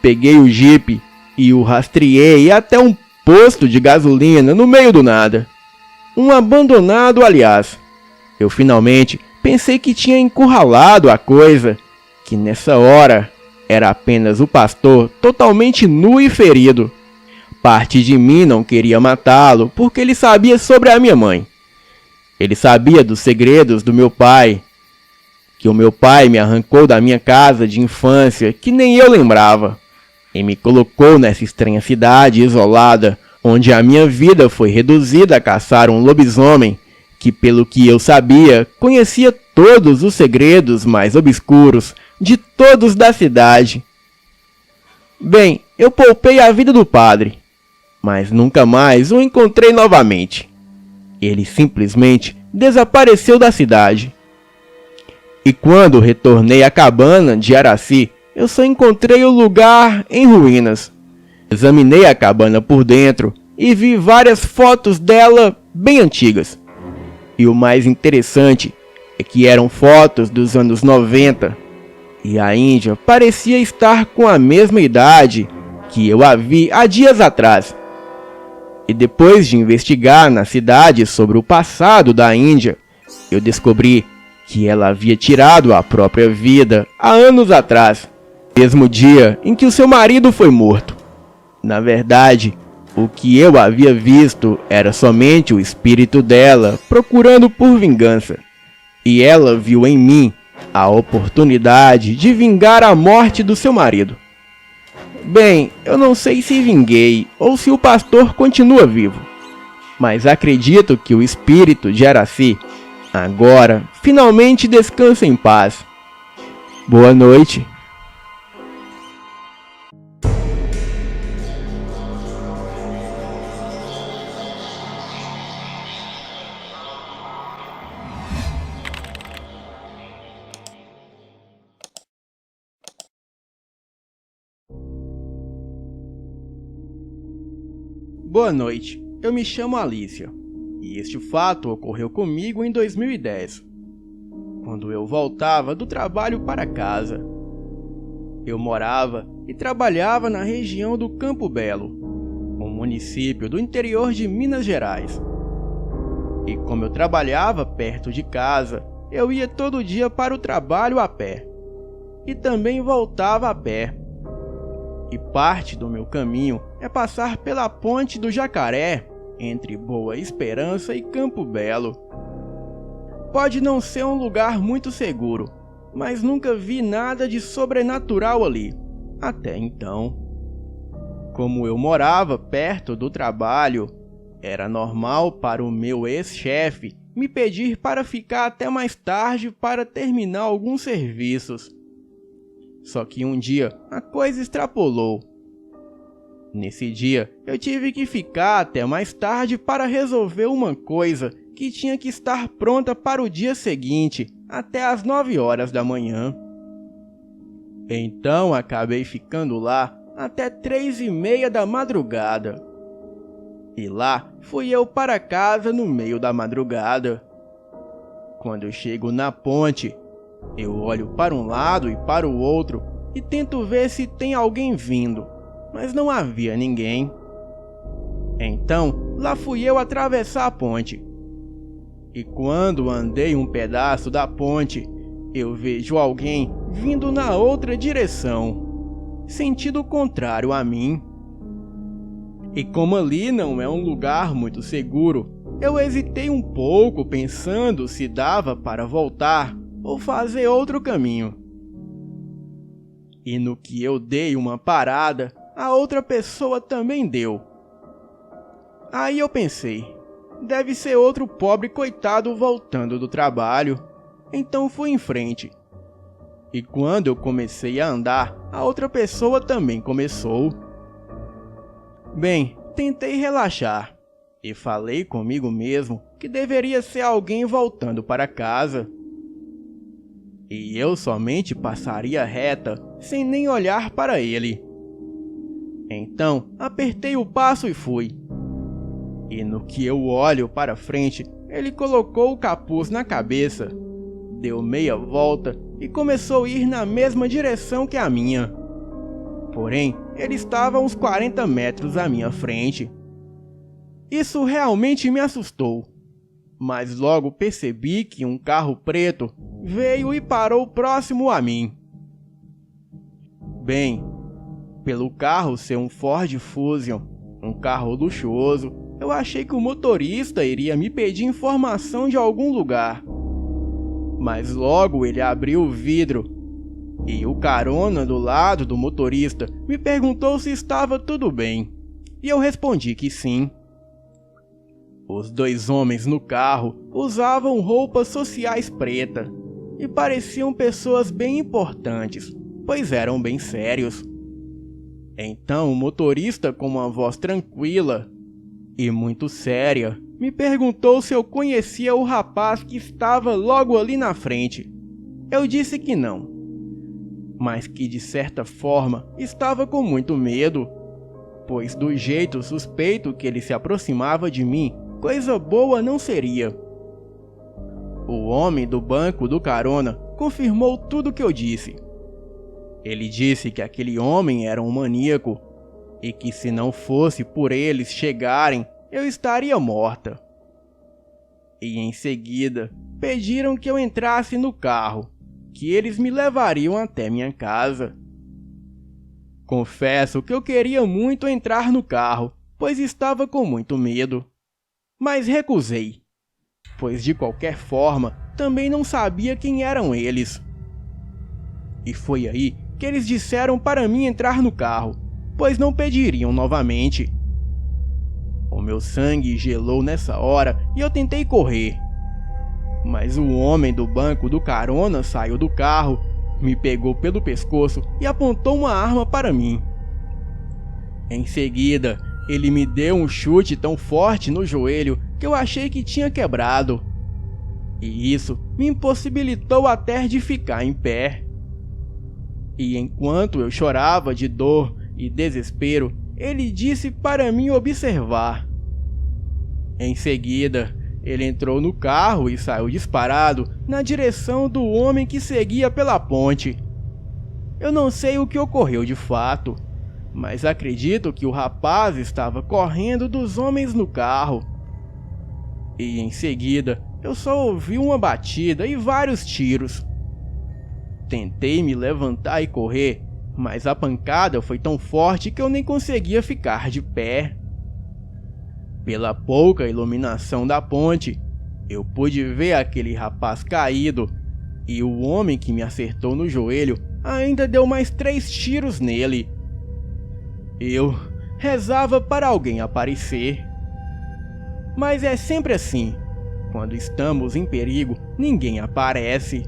Speaker 2: Peguei o jipe e o rastreei até um posto de gasolina no meio do nada. Um abandonado, aliás. Eu finalmente pensei que tinha encurralado a coisa, que nessa hora era apenas o pastor totalmente nu e ferido. Parte de mim não queria matá-lo porque ele sabia sobre a minha mãe. Ele sabia dos segredos do meu pai, que o meu pai me arrancou da minha casa de infância que nem eu lembrava, e me colocou nessa estranha cidade isolada, onde a minha vida foi reduzida a caçar um lobisomem que, pelo que eu sabia, conhecia todos os segredos mais obscuros de todos da cidade. Bem, eu poupei a vida do padre, mas nunca mais o encontrei novamente. Ele simplesmente desapareceu da cidade. E quando retornei à cabana de Araci, eu só encontrei o lugar em ruínas. Examinei a cabana por dentro e vi várias fotos dela bem antigas. E o mais interessante é que eram fotos dos anos 90 e a Índia parecia estar com a mesma idade que eu a vi há dias atrás. E depois de investigar na cidade sobre o passado da Índia, eu descobri que ela havia tirado a própria vida há anos atrás, mesmo dia em que o seu marido foi morto. Na verdade, o que eu havia visto era somente o espírito dela procurando por vingança. E ela viu em mim a oportunidade de vingar a morte do seu marido. Bem, eu não sei se vinguei ou se o pastor continua vivo, mas acredito que o espírito de Araci agora finalmente descansa em paz. Boa noite.
Speaker 1: Boa noite, eu me chamo Alicia, e este fato ocorreu comigo em 2010, quando eu voltava do trabalho para casa. Eu morava e trabalhava na região do Campo Belo, um município do interior de Minas Gerais. E como eu trabalhava perto de casa, eu ia todo dia para o trabalho a pé, e também voltava a pé. E parte do meu caminho é passar pela Ponte do Jacaré, entre Boa Esperança e Campo Belo. Pode não ser um lugar muito seguro, mas nunca vi nada de sobrenatural ali, até então. Como eu morava perto do trabalho, era normal para o meu ex-chefe me pedir para ficar até mais tarde para terminar alguns serviços. Só que um dia a coisa extrapolou. Nesse dia eu tive que ficar até mais tarde para resolver uma coisa que tinha que estar pronta para o dia seguinte, até às 9 horas da manhã. Então acabei ficando lá até 3h30 da madrugada. E lá fui eu para casa no meio da madrugada. Quando eu chego na ponte, eu olho para um lado e para o outro e tento ver se tem alguém vindo, mas não havia ninguém. Então, lá fui eu atravessar a ponte. E quando andei um pedaço da ponte, eu vejo alguém vindo na outra direção, sentido contrário a mim. E como ali não é um lugar muito seguro, eu hesitei um pouco pensando se dava para voltar ou fazer outro caminho. E no que eu dei uma parada, a outra pessoa também deu. Aí eu pensei, deve ser outro pobre coitado voltando do trabalho. Então fui em frente. E quando eu comecei a andar, a outra pessoa também começou. Bem, tentei relaxar e falei comigo mesmo que deveria ser alguém voltando para casa. E eu somente passaria reta, sem nem olhar para ele. Então, apertei o passo e fui. E no que eu olho para frente, ele colocou o capuz na cabeça, deu meia volta e começou a ir na mesma direção que a minha. Porém, ele estava a uns 40 metros à minha frente. Isso realmente me assustou. Mas logo percebi que um carro preto veio e parou próximo a mim. Bem, pelo carro ser um Ford Fusion, um carro luxuoso, eu achei que o motorista iria me pedir informação de algum lugar. Mas logo ele abriu o vidro e o carona do lado do motorista me perguntou se estava tudo bem. E eu respondi que sim. Os dois homens no carro usavam roupas sociais pretas e pareciam pessoas bem importantes, pois eram bem sérios. Então o motorista, com uma voz tranquila e muito séria, me perguntou se eu conhecia o rapaz que estava logo ali na frente. Eu disse que não, mas que de certa forma estava com muito medo, pois do jeito suspeito que ele se aproximava de mim, coisa boa não seria. O homem do banco do carona confirmou tudo que eu disse. Ele disse que aquele homem era um maníaco e que se não fosse por eles chegarem, eu estaria morta. E em seguida, pediram que eu entrasse no carro, que eles me levariam até minha casa. Confesso que eu queria muito entrar no carro, pois estava com muito medo. Mas recusei, pois de qualquer forma também não sabia quem eram eles. E foi aí que eles disseram para mim entrar no carro, pois não pediriam novamente. O meu sangue gelou nessa hora e eu tentei correr. Mas o homem do banco do carona saiu do carro, me pegou pelo pescoço e apontou uma arma para mim. Em seguida, ele me deu um chute tão forte no joelho que eu achei que tinha quebrado. E isso me impossibilitou até de ficar em pé. E enquanto eu chorava de dor e desespero, ele disse para mim observar. Em seguida, ele entrou no carro e saiu disparado na direção do homem que seguia pela ponte. Eu não sei o que ocorreu de fato, mas acredito que o rapaz estava correndo dos homens no carro. E em seguida, eu só ouvi uma batida e vários tiros. Tentei me levantar e correr, mas a pancada foi tão forte que eu nem conseguia ficar de pé. Pela pouca iluminação da ponte, eu pude ver aquele rapaz caído, e o homem que me acertou no joelho ainda deu mais 3 tiros nele. Eu rezava para alguém aparecer. Mas é sempre assim, quando estamos em perigo, ninguém aparece.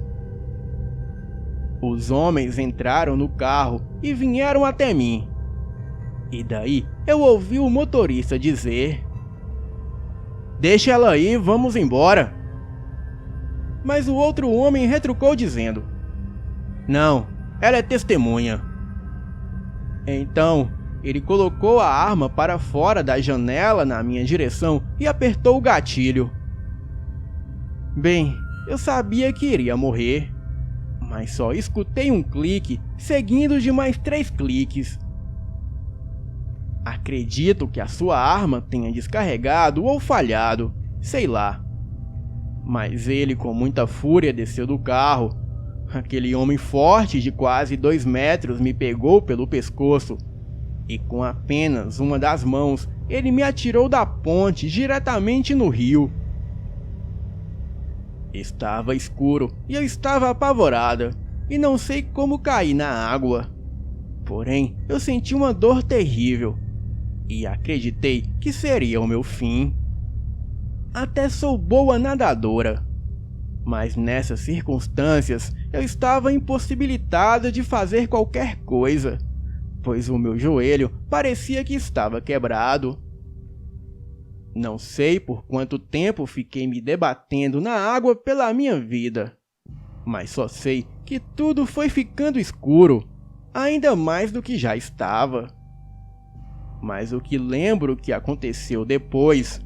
Speaker 1: Os homens entraram no carro e vieram até mim. E daí eu ouvi o motorista dizer: "Deixa ela aí, vamos embora." Mas o outro homem retrucou dizendo: "Não, ela é testemunha." Então, ele colocou a arma para fora da janela na minha direção e apertou o gatilho. Bem, eu sabia que iria morrer, mas só escutei um clique seguido de mais 3 cliques. Acredito que a sua arma tenha descarregado ou falhado, sei lá. Mas ele com muita fúria desceu do carro. Aquele homem forte de quase 2 metros me pegou pelo pescoço e com apenas uma das mãos ele me atirou da ponte diretamente no rio. Estava escuro e eu estava apavorada e não sei como caí na água. Porém, eu senti uma dor terrível e acreditei que seria o meu fim. Até sou boa nadadora, mas nessas circunstâncias eu estava impossibilitada de fazer qualquer coisa, pois o meu joelho parecia que estava quebrado. Não sei por quanto tempo fiquei me debatendo na água pela minha vida, mas só sei que tudo foi ficando escuro, ainda mais do que já estava. Mas o que lembro que aconteceu depois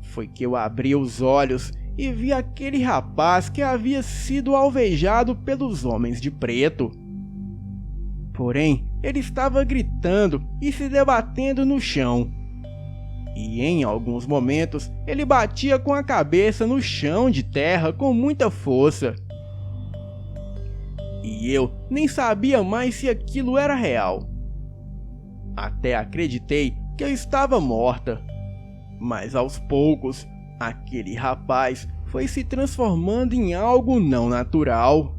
Speaker 1: foi que eu abri os olhos e vi aquele rapaz que havia sido alvejado pelos homens de preto. Porém, ele estava gritando e se debatendo no chão. E em alguns momentos ele batia com a cabeça no chão de terra com muita força. E eu nem sabia mais se aquilo era real. Até acreditei que eu estava morta. Mas aos poucos, aquele rapaz foi se transformando em algo não natural.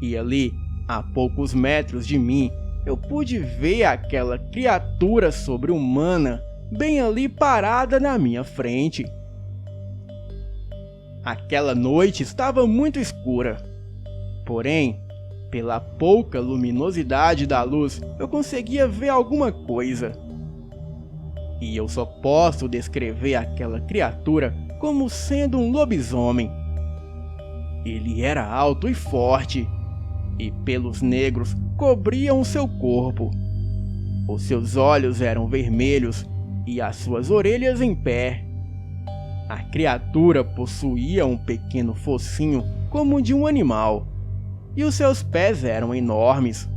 Speaker 1: E ali, a poucos metros de mim, eu pude ver aquela criatura sobre-humana bem ali parada na minha frente. Aquela noite estava muito escura. Porém, pela pouca luminosidade da luz, eu conseguia ver alguma coisa. E eu só posso descrever aquela criatura como sendo um lobisomem. Ele era alto e forte, e pelos negros cobriam seu corpo. Os seus olhos eram vermelhos e as suas orelhas em pé. A criatura possuía um pequeno focinho como de um animal, e os seus pés eram enormes.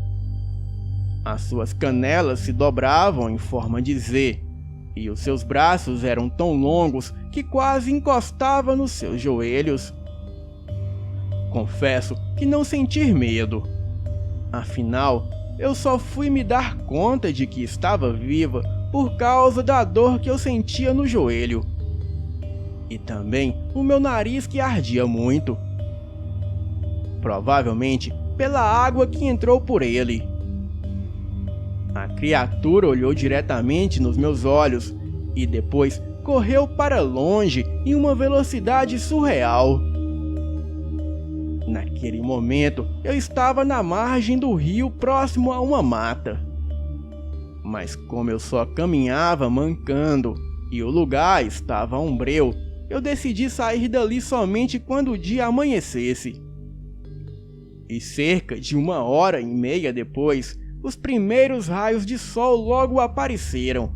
Speaker 1: As suas canelas se dobravam em forma de Z, e os seus braços eram tão longos que quase encostava nos seus joelhos. Confesso que não senti medo. Afinal, eu só fui me dar conta de que estava viva por causa da dor que eu sentia no joelho. E também o meu nariz que ardia muito. Provavelmente pela água que entrou por ele. A criatura olhou diretamente nos meus olhos e depois correu para longe em uma velocidade surreal. Naquele momento, eu estava na margem do rio próximo a uma mata. Mas como eu só caminhava mancando e o lugar estava ombreu, eu decidi sair dali somente quando o dia amanhecesse. E cerca de 1h30 depois, os primeiros raios de sol logo apareceram.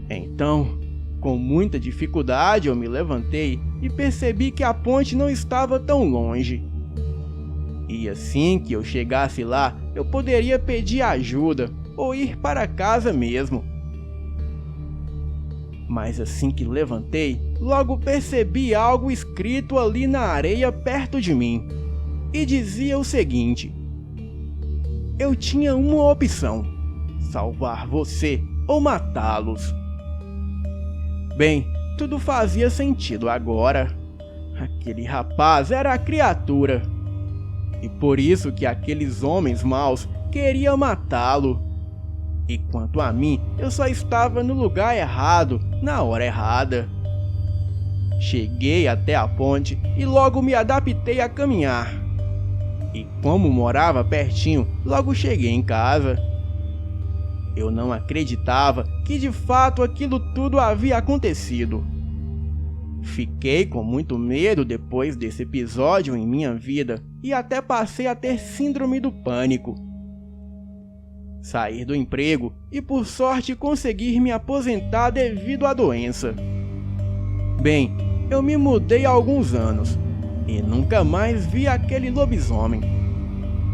Speaker 1: Então, com muita dificuldade eu me levantei e percebi que a ponte não estava tão longe. E assim que eu chegasse lá, eu poderia pedir ajuda ou ir para casa mesmo. Mas assim que levantei, logo percebi algo escrito ali na areia perto de mim. E dizia o seguinte: eu tinha uma opção: salvar você ou matá-los. Bem, tudo fazia sentido agora. Aquele rapaz era a criatura. E por isso que aqueles homens maus queriam matá-lo. E quanto a mim, eu só estava no lugar errado, na hora errada. Cheguei até a ponte e logo me adaptei a caminhar. E como morava pertinho, logo cheguei em casa. Eu não acreditava que de fato aquilo tudo havia acontecido. Fiquei com muito medo depois desse episódio em minha vida e até passei a ter síndrome do pânico. Saí do emprego e por sorte consegui me aposentar devido à doença. Bem, eu me mudei há alguns anos e nunca mais vi aquele lobisomem.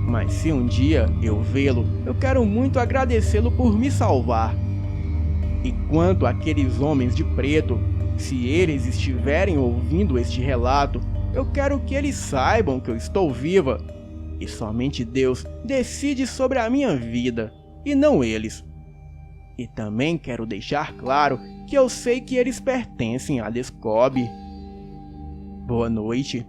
Speaker 1: Mas se um dia eu vê-lo, eu quero muito agradecê-lo por me salvar. E quanto àqueles homens de preto, se eles estiverem ouvindo este relato, eu quero que eles saibam que eu estou viva. E somente Deus decide sobre a minha vida, e não eles. E também quero deixar claro que eu sei que eles pertencem a Descobre. Boa noite.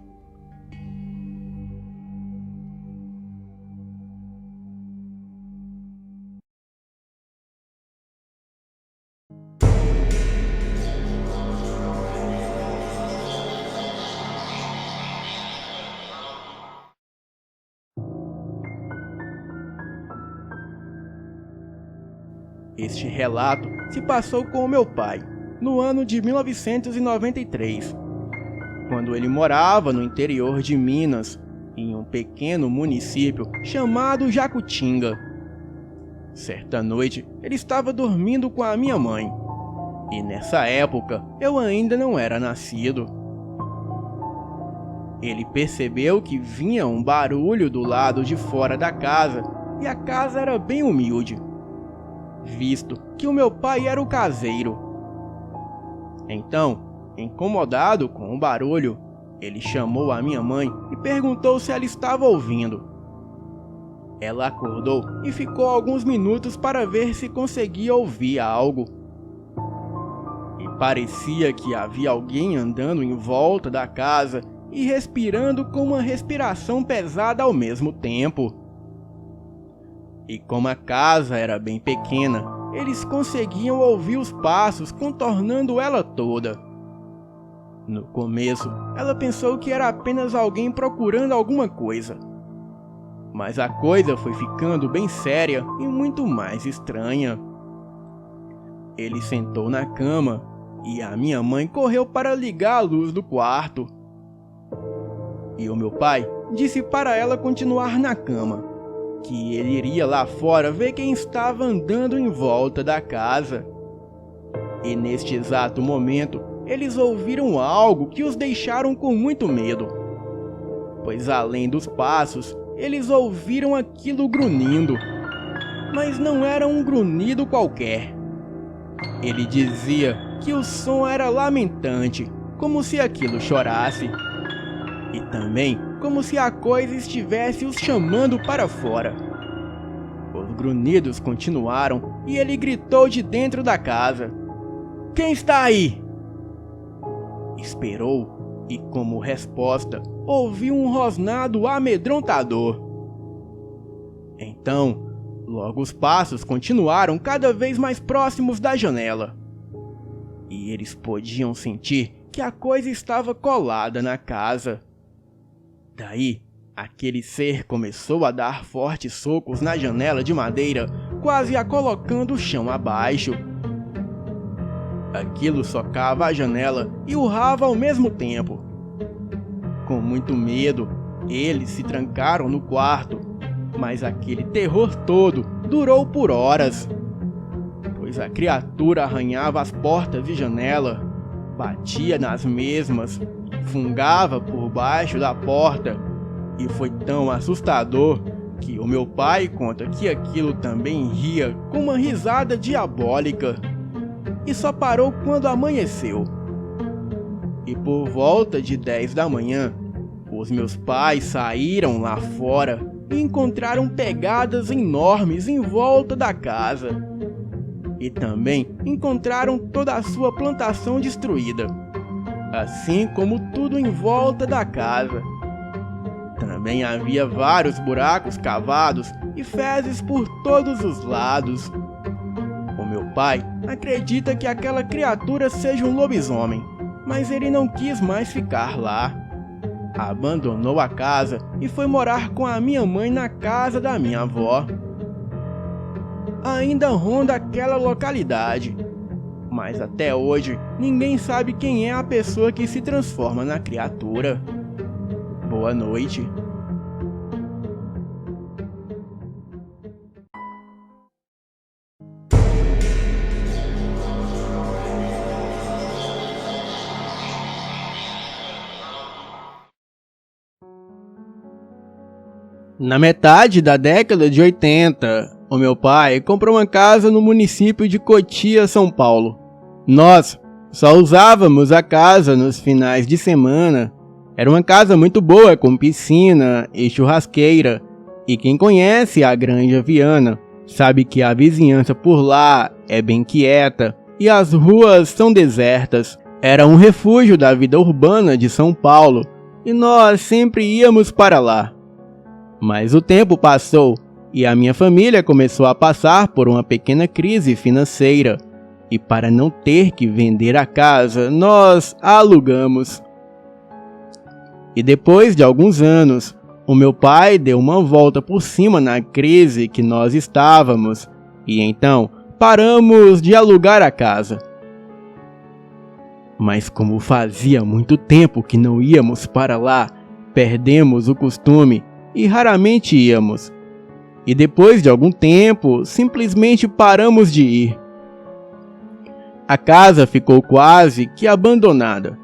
Speaker 1: Este relato se passou com o meu pai, no ano de 1993, quando ele morava no interior de Minas, em um pequeno município chamado Jacutinga. Certa noite, ele estava dormindo com a minha mãe, e nessa época eu ainda não era nascido. Ele percebeu que vinha um barulho do lado de fora da casa, e a casa era bem humilde, visto que o meu pai era o caseiro. Então, incomodado com o barulho, ele chamou a minha mãe e perguntou se ela estava ouvindo. Ela acordou e ficou alguns minutos para ver se conseguia ouvir algo. E parecia que havia alguém andando em volta da casa e respirando com uma respiração pesada ao mesmo tempo. E como a casa era bem pequena, eles conseguiam ouvir os passos contornando ela toda. No começo, ela pensou que era apenas alguém procurando alguma coisa. Mas a coisa foi ficando bem séria e muito mais estranha. Ele sentou na cama e a minha mãe correu para ligar a luz do quarto. E o meu pai disse para ela continuar na cama, que ele iria lá fora ver quem estava andando em volta da casa. E neste exato momento, eles ouviram algo que os deixaram com muito medo. Pois além dos passos, eles ouviram aquilo grunhindo. Mas não era um grunhido qualquer. Ele dizia que o som era lamentante, como se aquilo chorasse. E também como se a coisa estivesse os chamando para fora. Os grunhidos continuaram e ele gritou de dentro da casa: "Quem está aí?" Esperou e, como resposta, ouviu um rosnado amedrontador. Então, logo os passos continuaram cada vez mais próximos da janela. E eles podiam sentir que a coisa estava colada na casa. Daí, aquele ser começou a dar fortes socos na janela de madeira, quase a colocando o chão abaixo. Aquilo socava a janela e urrava ao mesmo tempo. Com muito medo, eles se trancaram no quarto, mas aquele terror todo durou por horas, pois a criatura arranhava as portas e janela, batia nas mesmas, fungava por baixo da porta, e foi tão assustador que o meu pai conta que aquilo também ria com uma risada diabólica, e só parou quando amanheceu. E por volta de 10 da manhã, os meus pais saíram lá fora e encontraram pegadas enormes em volta da casa. E também encontraram toda a sua plantação destruída, assim como tudo em volta da casa. Também havia vários buracos cavados e fezes por todos os lados. O meu pai acredita que aquela criatura seja um lobisomem, mas ele não quis mais ficar lá. Abandonou a casa e foi morar com a minha mãe na casa da minha avó. Ainda ronda aquela localidade, mas até hoje ninguém sabe quem é a pessoa que se transforma na criatura. Boa noite. Na metade da década de 80, o meu pai comprou uma casa no município de Cotia, São Paulo. Nós só usávamos a casa nos finais de semana. Era uma casa muito boa, com piscina e churrasqueira. E quem conhece a Granja Viana sabe que a vizinhança por lá é bem quieta e as ruas são desertas. Era um refúgio da vida urbana de São Paulo e nós sempre íamos para lá. Mas o tempo passou e a minha família começou a passar por uma pequena crise financeira. E para não ter que vender a casa, nós a alugamos. E depois de alguns anos, o meu pai deu uma volta por cima na crise que nós estávamos. E então paramos de alugar a casa. Mas como fazia muito tempo que não íamos para lá, perdemos o costume e raramente íamos. E depois de algum tempo, simplesmente paramos de ir. A casa ficou quase que abandonada.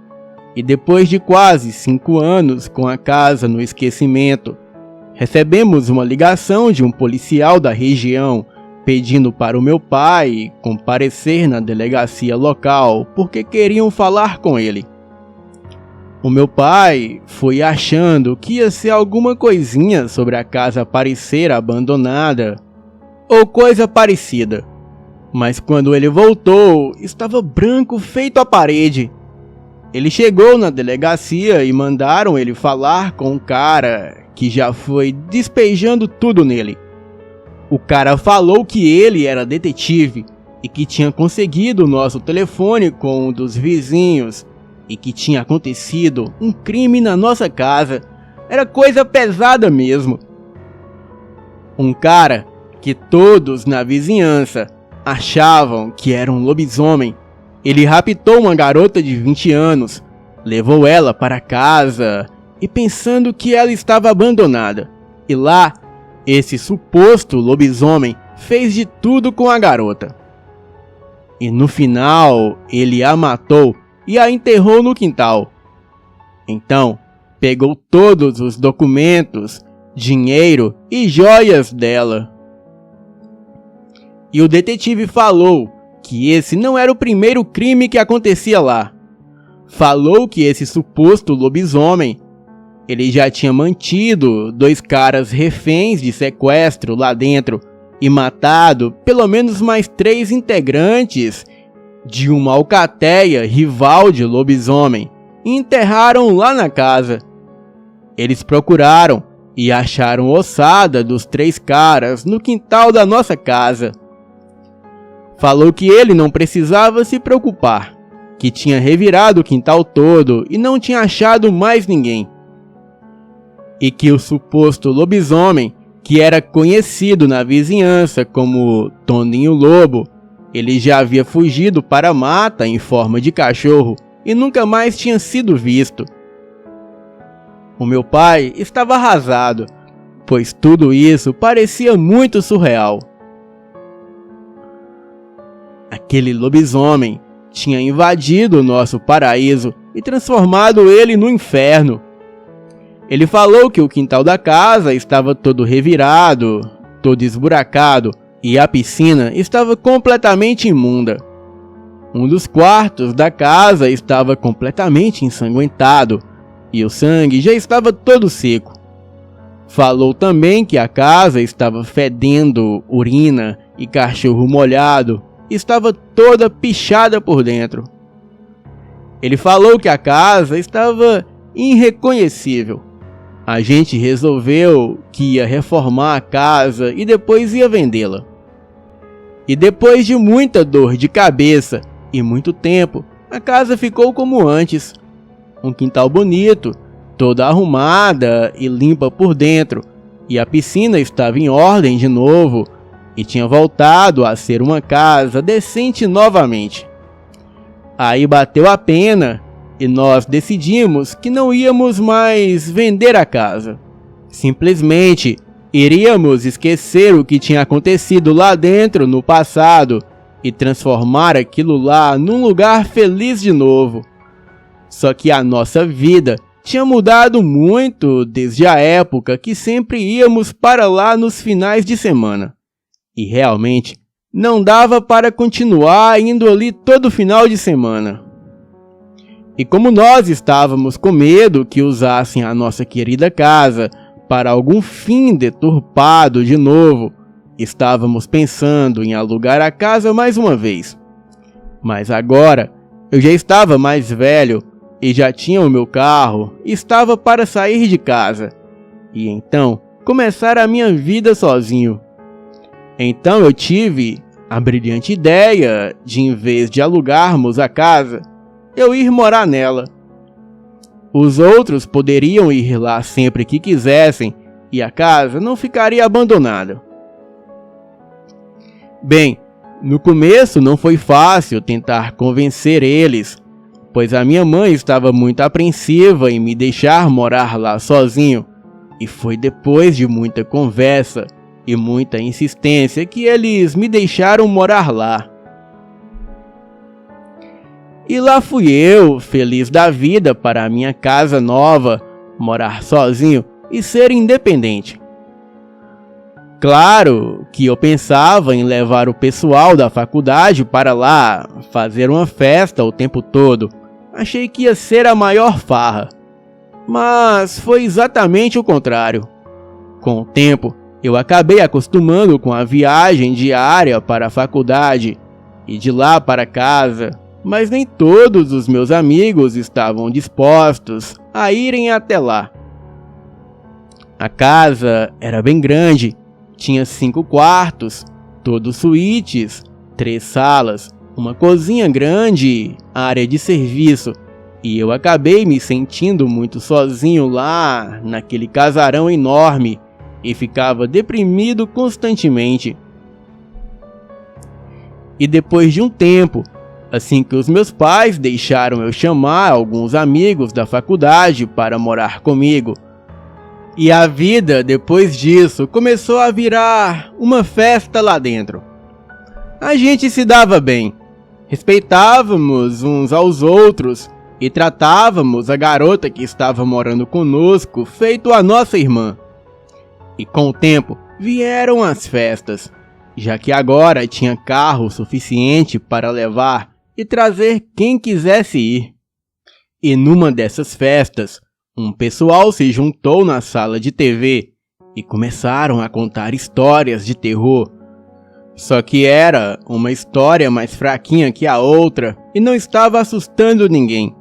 Speaker 1: E depois de quase 5 anos com a casa no esquecimento, recebemos uma ligação de um policial da região pedindo para o meu pai comparecer na delegacia local porque queriam falar com ele. O meu pai foi achando que ia ser alguma coisinha sobre a casa parecer abandonada ou coisa parecida. Mas quando ele voltou, estava branco feito a parede. Ele chegou na delegacia e mandaram ele falar com um cara que já foi despejando tudo nele. O cara falou que ele era detetive e que tinha conseguido o nosso telefone com um dos vizinhos e que tinha acontecido um crime na nossa casa. Era coisa pesada mesmo. Um cara que todos na vizinhança achavam que era um lobisomem. Ele raptou uma garota de 20 anos, levou ela para casa e pensando que ela estava abandonada. E lá, esse suposto lobisomem fez de tudo com a garota. E no final, ele a matou
Speaker 2: e a enterrou no quintal. Então, pegou todos os documentos, dinheiro e joias dela. E o detetive falou que esse não era o primeiro crime que acontecia lá. Falou que esse suposto lobisomem, ele já tinha mantido 2 caras reféns de sequestro lá dentro e matado pelo menos mais 3 integrantes de uma alcateia rival de lobisomem e enterraram lá na casa. Eles procuraram e acharam ossada dos 3 caras no quintal da nossa casa. Falou que ele não precisava se preocupar, que tinha revirado o quintal todo e não tinha achado mais ninguém. E que o suposto lobisomem, que era conhecido na vizinhança como Toninho Lobo, ele já havia fugido para a mata em forma de cachorro e nunca mais tinha sido visto. O meu pai estava arrasado, pois tudo isso parecia muito surreal. Aquele lobisomem tinha invadido o nosso paraíso e transformado ele no inferno. Ele falou que o quintal da casa estava todo revirado, todo esburacado, e a piscina estava completamente imunda. Um dos quartos da casa estava completamente ensanguentado, e o sangue já estava todo seco. Falou também que a casa estava fedendo urina e cachorro molhado, estava toda pichada por dentro. Ele falou que a casa estava irreconhecível. A gente resolveu que ia reformar a casa e depois ia vendê-la. E depois de muita dor de cabeça e muito tempo, a casa ficou como antes. Um quintal bonito, toda arrumada e limpa por dentro, e a piscina estava em ordem de novo e tinha voltado a ser uma casa decente novamente. Aí bateu a pena e nós decidimos que não íamos mais vender a casa. Simplesmente iríamos esquecer o que tinha acontecido lá dentro no passado e transformar aquilo lá num lugar feliz de novo. Só que a nossa vida tinha mudado muito desde a época que sempre íamos para lá nos finais de semana. E realmente não dava para continuar indo ali todo final de semana. E como nós estávamos com medo que usassem a nossa querida casa para algum fim deturpado de novo, estávamos pensando em alugar a casa mais uma vez. Mas agora eu já estava mais velho e já tinha o meu carro e estava para sair de casa. E então começar a minha vida sozinho. Então eu tive a brilhante ideia de, em vez de alugarmos a casa, eu ir morar nela. Os outros poderiam ir lá sempre que quisessem e a casa não ficaria abandonada. Bem, no começo não foi fácil tentar convencer eles, pois a minha mãe estava muito apreensiva em me deixar morar lá sozinho, e foi depois de muita conversa e muita insistência que eles me deixaram morar lá. E lá fui eu, feliz da vida para a minha casa nova, morar sozinho e ser independente. Claro que eu pensava em levar o pessoal da faculdade para lá, fazer uma festa o tempo todo. Achei que ia ser a maior farra. Mas foi exatamente o contrário. Com o tempo, eu acabei acostumando com a viagem diária para a faculdade e de lá para casa. Mas nem todos os meus amigos estavam dispostos a irem até lá. A casa era bem grande, tinha 5 quartos, todos suítes, 3 salas, uma cozinha grande, área de serviço, e eu acabei me sentindo muito sozinho lá, naquele casarão enorme, e ficava deprimido constantemente. E depois de um tempo, assim que os meus pais deixaram eu chamar alguns amigos da faculdade para morar comigo. E a vida, depois disso, começou a virar uma festa lá dentro. A gente se dava bem. Respeitávamos uns aos outros e tratávamos a garota que estava morando conosco feito a nossa irmã. E com o tempo vieram as festas, já que agora tinha carro suficiente para levar e trazer quem quisesse ir. E numa dessas festas, um pessoal se juntou na sala de TV e começaram a contar histórias de terror. Só que era uma história mais fraquinha que a outra e não estava assustando ninguém.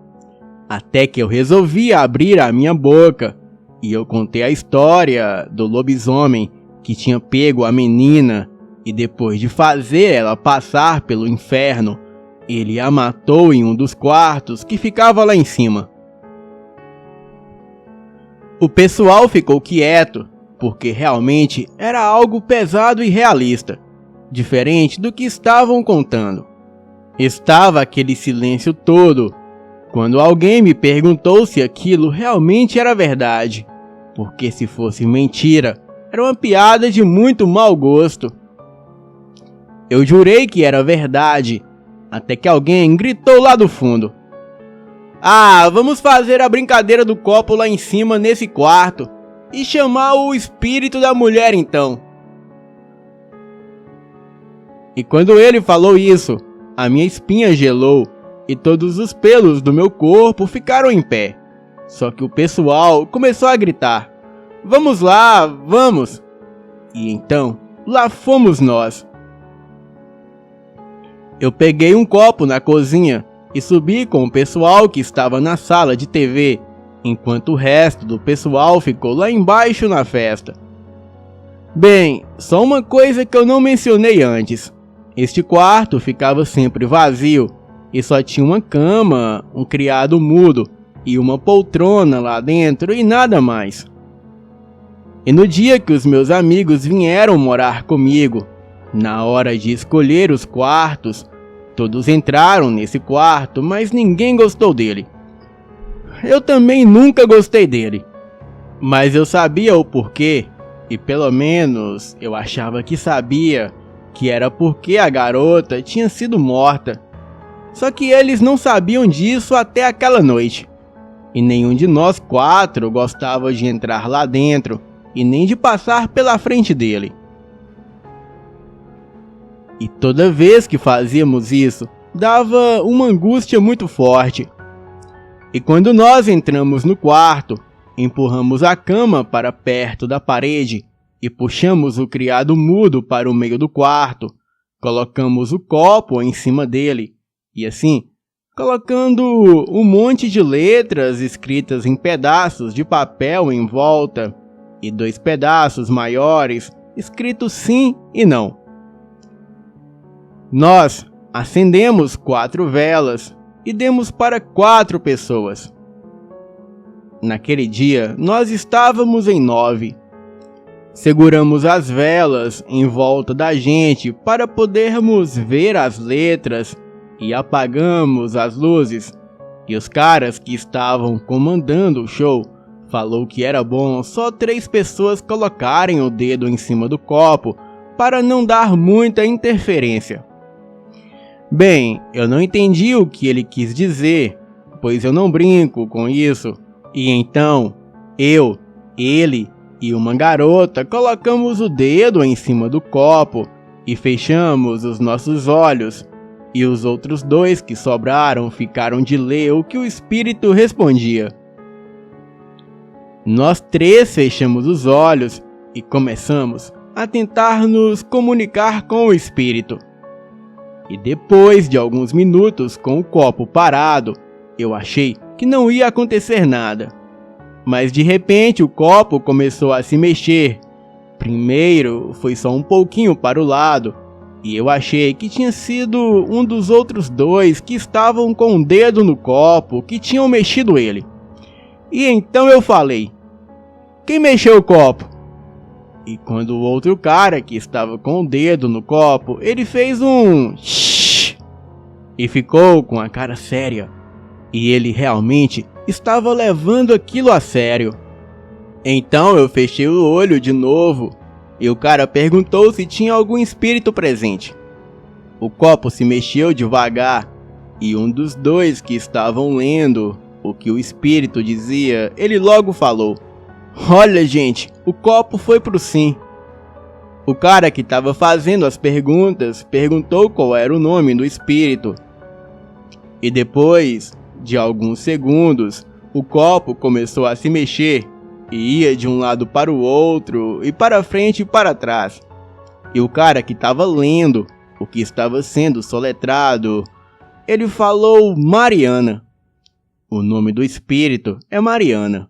Speaker 2: Até que eu resolvi abrir a minha boca e eu contei a história do lobisomem que tinha pego a menina e depois de fazer ela passar pelo inferno, ele a matou em um dos quartos que ficava lá em cima. O pessoal ficou quieto, porque realmente era algo pesado e realista, diferente do que estavam contando. Estava aquele silêncio todo, quando alguém me perguntou se aquilo realmente era verdade, porque se fosse mentira, era uma piada de muito mau gosto. Eu jurei que era verdade, até que alguém gritou lá do fundo: "Ah, vamos fazer a brincadeira do copo lá em cima nesse quarto e chamar o espírito da mulher então." E quando ele falou isso, a minha espinha gelou e todos os pelos do meu corpo ficaram em pé. Só que o pessoal começou a gritar: "Vamos lá, vamos!" E então, lá fomos nós. Eu peguei um copo na cozinha e subi com o pessoal que estava na sala de TV, enquanto o resto do pessoal ficou lá embaixo na festa. Bem, só uma coisa que eu não mencionei antes. Este quarto ficava sempre vazio e só tinha uma cama, um criado mudo e uma poltrona lá dentro e nada mais. E no dia que os meus amigos vieram morar comigo, na hora de escolher os quartos, todos entraram nesse quarto, mas ninguém gostou dele. Eu também nunca gostei dele, mas eu sabia o porquê, e pelo menos eu achava que sabia, que era porque a garota tinha sido morta. Só que eles não sabiam disso até aquela noite, e nenhum de nós quatro gostava de entrar lá dentro, e nem de passar pela frente dele. E toda vez que fazíamos isso, dava uma angústia muito forte. E quando nós entramos no quarto, empurramos a cama para perto da parede e puxamos o criado mudo para o meio do quarto, colocamos o copo em cima dele e assim, colocando um monte de letras escritas em pedaços de papel em volta e 2 pedaços maiores escritos sim e não. Nós acendemos 4 velas e demos para 4 pessoas. Naquele dia, nós estávamos em 9. Seguramos as velas em volta da gente para podermos ver as letras e apagamos as luzes. E os caras que estavam comandando o show falou que era bom só 3 pessoas colocarem o dedo em cima do copo para não dar muita interferência. Bem, eu não entendi o que ele quis dizer, pois eu não brinco com isso. E então, eu, ele e uma garota colocamos o dedo em cima do copo e fechamos os nossos olhos. E os outros 2 que sobraram ficaram de ler o que o espírito respondia. Nós 3 fechamos os olhos e começamos a tentar nos comunicar com o espírito. E depois de alguns minutos com o copo parado, eu achei que não ia acontecer nada. Mas de repente o copo começou a se mexer. Primeiro foi só um pouquinho para o lado, e eu achei que tinha sido um dos outros 2 que estavam com o dedo no copo que tinham mexido ele. E então eu falei: "Quem mexeu o copo?" E quando o outro cara que estava com o dedo no copo, ele fez um shhh e ficou com a cara séria. E ele realmente estava levando aquilo a sério. Então eu fechei o olho de novo e o cara perguntou se tinha algum espírito presente. O copo se mexeu devagar e um dos dois que estavam lendo o que o espírito dizia, ele logo falou: "Olha, gente, o copo foi pro sim." O cara que estava fazendo as perguntas perguntou qual era o nome do espírito. E depois de alguns segundos, o copo começou a se mexer e ia de um lado para o outro, e para frente e para trás. E o cara que estava lendo o que estava sendo soletrado, ele falou Mariana. O nome do espírito é Mariana.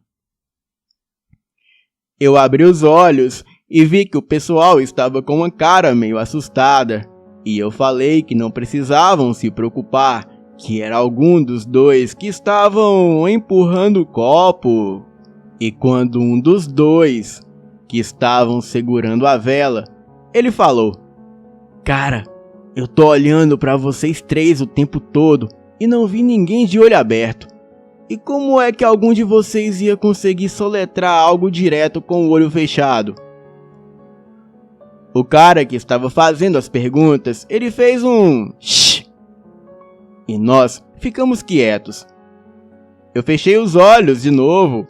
Speaker 2: Eu abri os olhos e vi que o pessoal estava com uma cara meio assustada, e eu falei que não precisavam se preocupar, que era algum dos dois que estavam empurrando o copo. E quando um dos dois que estavam segurando a vela, ele falou: "Cara, eu tô olhando pra vocês três o tempo todo e não vi ninguém de olho aberto. E como é que algum de vocês ia conseguir soletrar algo direto com o olho fechado?" O cara que estava fazendo as perguntas, ele fez um shh. E nós ficamos quietos. Eu fechei os olhos de novo.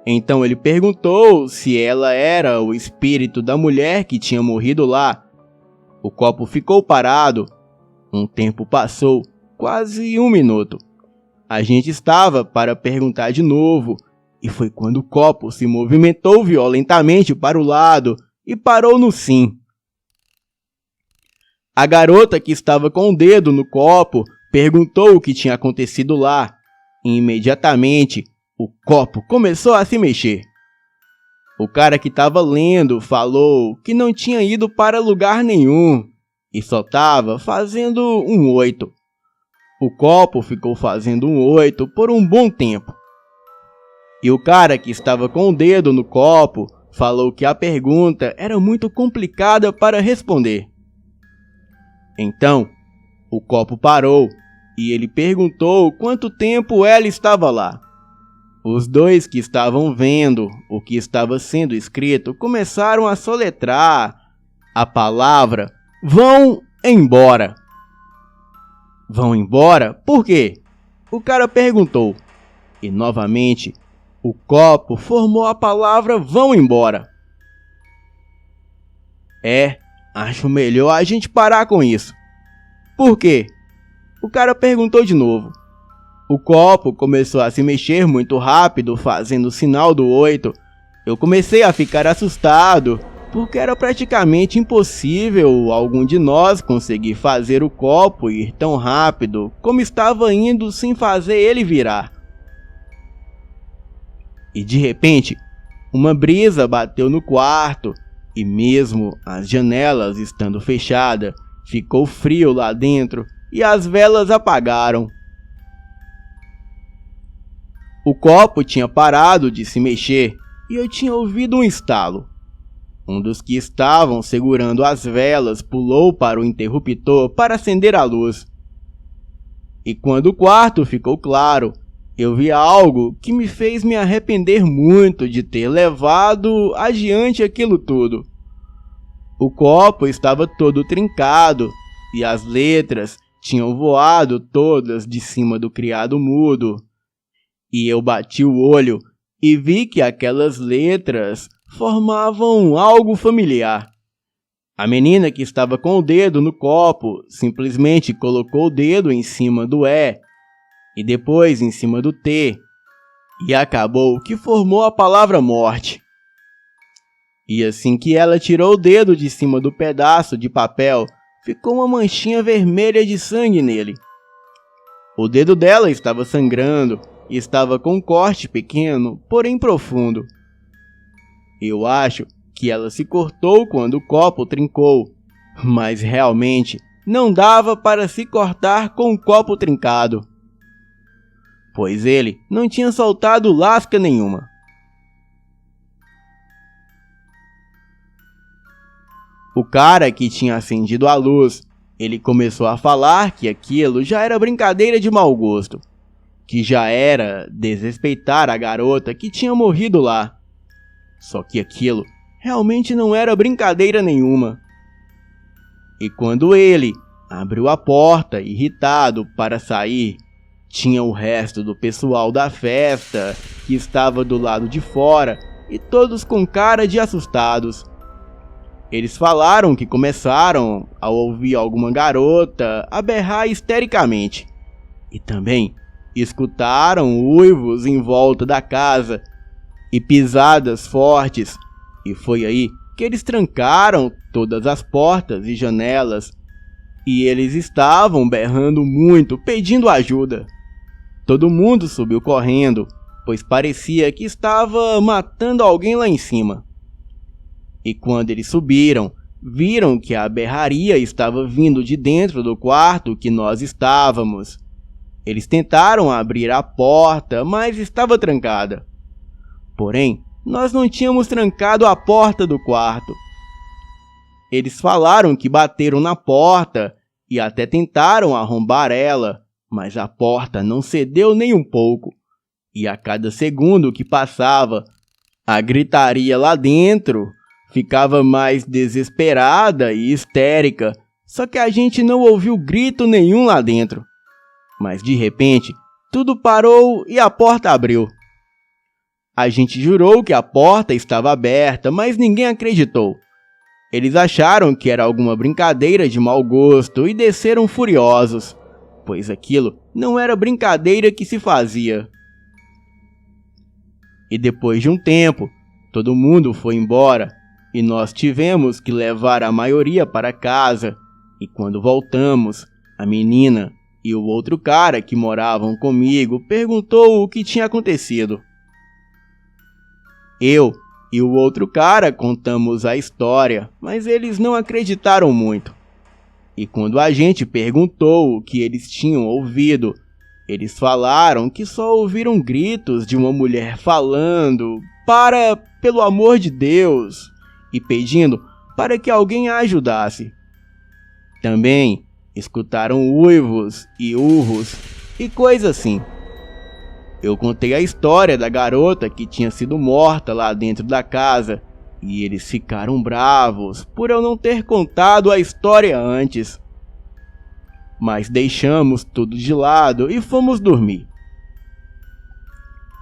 Speaker 2: Então ele perguntou se ela era o espírito da mulher que tinha morrido lá. O copo ficou parado. Um tempo passou, quase 1 minuto. A gente estava para perguntar de novo, e foi quando o copo se movimentou violentamente para o lado e parou no sim. A garota que estava com o dedo no copo perguntou o que tinha acontecido lá, e imediatamente o copo começou a se mexer. O cara que estava lendo falou que não tinha ido para lugar nenhum e só estava fazendo um 8. O copo ficou fazendo um 8 por um bom tempo. E o cara que estava com o dedo no copo falou que a pergunta era muito complicada para responder. Então, o copo parou e ele perguntou quanto tempo ela estava lá. Os dois que estavam vendo o que estava sendo escrito começaram a soletrar a palavra "vão embora." "Vão embora? Por quê?" o cara perguntou. E novamente, o copo formou a palavra "vão embora." Acho melhor a gente parar com isso." "Por quê?" o cara perguntou de novo. O copo começou a se mexer muito rápido, fazendo o sinal do 8. Eu comecei a ficar assustado, porque era praticamente impossível algum de nós conseguir fazer o copo ir tão rápido como estava indo sem fazer ele virar. E de repente, uma brisa bateu no quarto, e mesmo as janelas estando fechadas, ficou frio lá dentro e as velas apagaram. O copo tinha parado de se mexer e eu tinha ouvido um estalo. Um dos que estavam segurando as velas pulou para o interruptor para acender a luz. E quando o quarto ficou claro, eu vi algo que me fez me arrepender muito de ter levado adiante aquilo tudo. O copo estava todo trincado e as letras tinham voado todas de cima do criado mudo. E eu bati o olho e vi que aquelas letras formavam algo familiar. A menina que estava com o dedo no copo simplesmente colocou o dedo em cima do E e depois em cima do T, e acabou que formou a palavra morte. E assim que ela tirou o dedo de cima do pedaço de papel, ficou uma manchinha vermelha de sangue nele. O dedo dela estava sangrando e estava com um corte pequeno, porém profundo. Eu acho que ela se cortou quando o copo trincou, mas realmente não dava para se cortar com o copo trincado, pois ele não tinha soltado lasca nenhuma. O cara que tinha acendido a luz, ele começou a falar que aquilo já era brincadeira de mau gosto, que já era desrespeitar a garota que tinha morrido lá. Só que aquilo realmente não era brincadeira nenhuma. E quando ele
Speaker 1: abriu a porta, irritado, para sair. Tinha o resto do pessoal da festa, que estava do lado de fora, e todos com cara de assustados. Eles falaram que começaram a ouvir alguma garota a berrar histericamente. E também escutaram uivos em volta da casa e pisadas fortes. E foi aí que eles trancaram todas as portas e janelas. E eles estavam berrando muito, pedindo ajuda. Todo mundo subiu correndo, pois parecia que estava matando alguém lá em cima. E quando eles subiram, viram que a berraria estava vindo de dentro do quarto que nós estávamos. Eles tentaram abrir a porta, mas estava trancada. Porém, nós não tínhamos trancado a porta do quarto. Eles falaram que bateram na porta e até tentaram arrombar ela, mas a porta não cedeu nem um pouco. E a cada segundo que passava, a gritaria lá dentro ficava mais desesperada e histérica, só que a gente não ouviu grito nenhum lá dentro. Mas de repente, tudo parou e a porta abriu. A gente jurou que a porta estava aberta, mas ninguém acreditou. Eles acharam que era alguma brincadeira de mau gosto e desceram furiosos, pois aquilo não era brincadeira que se fazia. E depois de um tempo, todo mundo foi embora e nós tivemos que levar a maioria para casa. E quando voltamos, a menina e o outro cara que moravam comigo perguntou o que tinha acontecido. Eu e o outro cara contamos a história, mas eles não acreditaram muito. E quando a gente perguntou o que eles tinham ouvido, eles falaram que só ouviram gritos de uma mulher falando pelo amor de Deus, e pedindo para que alguém a ajudasse. Também escutaram uivos e urros e coisa assim. Eu contei a história da garota que tinha sido morta lá dentro da casa, e eles ficaram bravos por eu não ter contado a história antes. Mas deixamos tudo de lado e fomos dormir.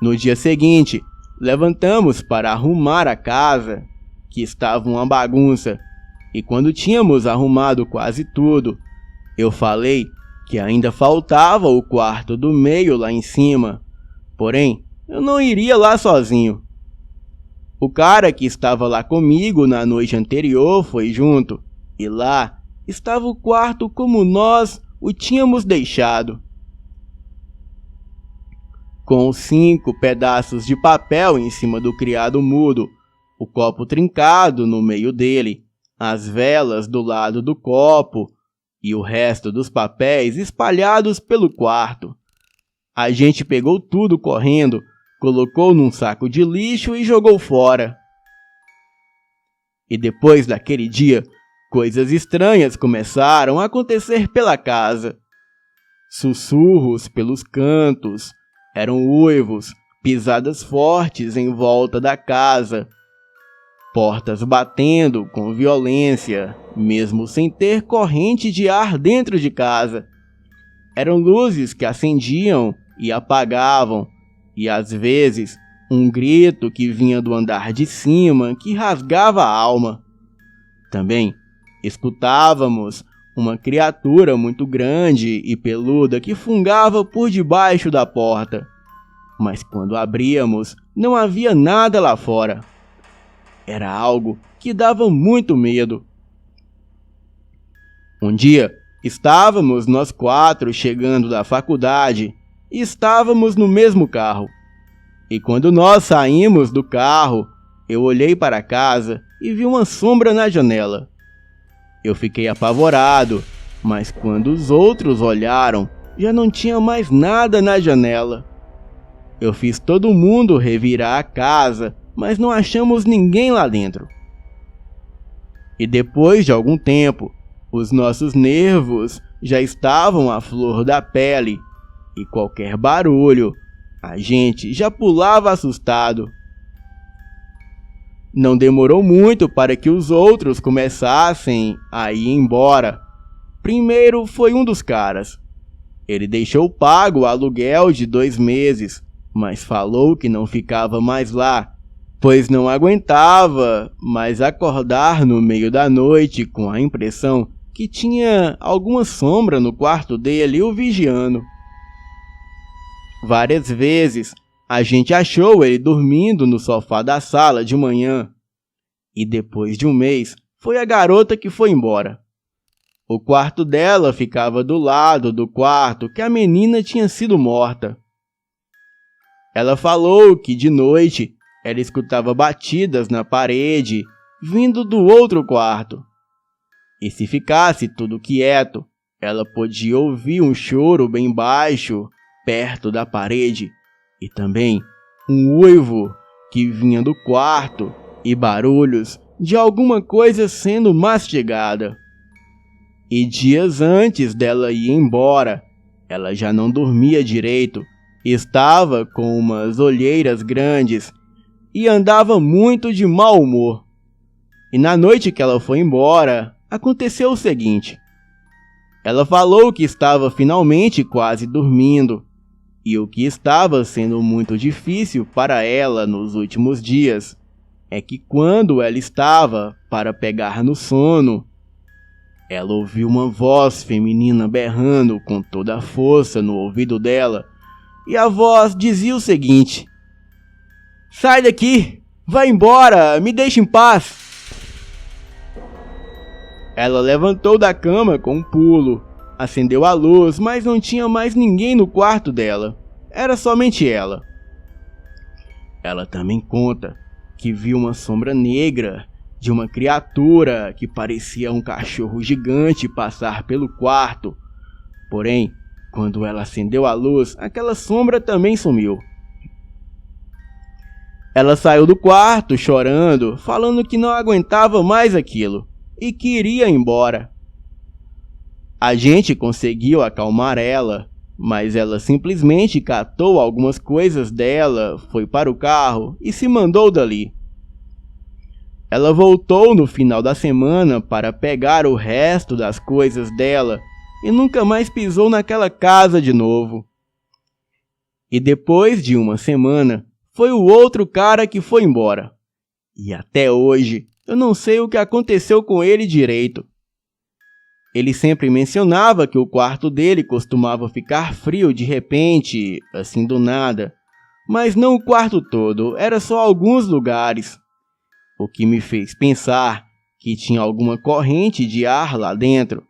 Speaker 1: No dia seguinte, levantamos para arrumar a casa, que estava uma bagunça, e quando tínhamos arrumado quase tudo, eu falei que ainda faltava o quarto do meio lá em cima, porém eu não iria lá sozinho. O cara que estava lá comigo na noite anterior foi junto, e lá estava o quarto como nós o tínhamos deixado, com 5 pedaços de papel em cima do criado mudo, o copo trincado no meio dele, as velas do lado do copo e o resto dos papéis espalhados pelo quarto. A gente pegou tudo correndo, colocou num saco de lixo e jogou fora. E depois daquele dia, coisas estranhas começaram a acontecer pela casa. Sussurros pelos cantos, eram uivos, pisadas fortes em volta da casa, portas batendo com violência, mesmo sem ter corrente de ar dentro de casa. Eram luzes que acendiam e apagavam, e às vezes um grito que vinha do andar de cima que rasgava a alma. Também escutávamos uma criatura muito grande e peluda que fungava por debaixo da porta. Mas quando abríamos, não havia nada lá fora. Era algo que dava muito medo. Um dia, estávamos nós 4 chegando da faculdade e estávamos no mesmo carro. E quando nós saímos do carro, eu olhei para casa e vi uma sombra na janela. Eu fiquei apavorado, mas quando os outros olharam, já não tinha mais nada na janela. Eu fiz todo mundo revirar a casa, mas não achamos ninguém lá dentro. E depois de algum tempo, os nossos nervos já estavam à flor da pele, e qualquer barulho, a gente já pulava assustado. Não demorou muito para que os outros começassem a ir embora,
Speaker 2: Primeiro foi um dos caras. Ele deixou pago o aluguel de 2 meses, mas falou que não ficava mais lá, pois não aguentava mais acordar no meio da noite com a impressão que tinha alguma sombra no quarto dele o vigiando. Várias vezes a gente achou ele dormindo no sofá da sala de manhã, e depois de um mês foi a garota que foi embora. O quarto dela ficava do lado do quarto que a menina tinha sido morta. Ela falou que de noite ela escutava batidas na parede vindo do outro quarto. E se ficasse tudo quieto, ela podia ouvir um choro bem baixo perto da parede e também um uivo que vinha do quarto e barulhos de alguma coisa sendo mastigada. E dias antes dela ir embora, ela já não dormia direito, estava com umas olheiras grandes e andava muito de mau humor. E na noite que ela foi embora, aconteceu o seguinte. Ela falou que estava finalmente quase dormindo, e o que estava sendo muito difícil para ela nos últimos dias é que quando ela estava para pegar no sono, ela ouviu uma voz feminina berrando com toda a força no ouvido dela, e a voz dizia o seguinte: "Sai daqui! Vai embora! Me deixe em paz!" Ela levantou da cama com um pulo, acendeu a luz, mas não tinha mais ninguém no quarto dela. Era somente ela. Ela também conta que viu uma sombra negra de uma criatura que parecia um cachorro gigante passar pelo quarto. Porém, quando ela acendeu a luz, aquela sombra também sumiu. Ela saiu do quarto chorando, falando que não aguentava mais aquilo e que iria embora. A gente conseguiu acalmar ela, mas ela simplesmente catou algumas coisas dela, foi para o carro e se mandou dali. Ela voltou no final da semana para pegar o resto das coisas dela e nunca mais pisou naquela casa de novo. E depois de uma semana, foi o outro cara que foi embora. E até hoje, eu não sei o que aconteceu com ele direito. Ele sempre mencionava que o quarto dele costumava ficar frio de repente, assim do nada. Mas não o quarto todo, era só alguns lugares. O que me fez pensar que tinha alguma corrente de ar lá dentro.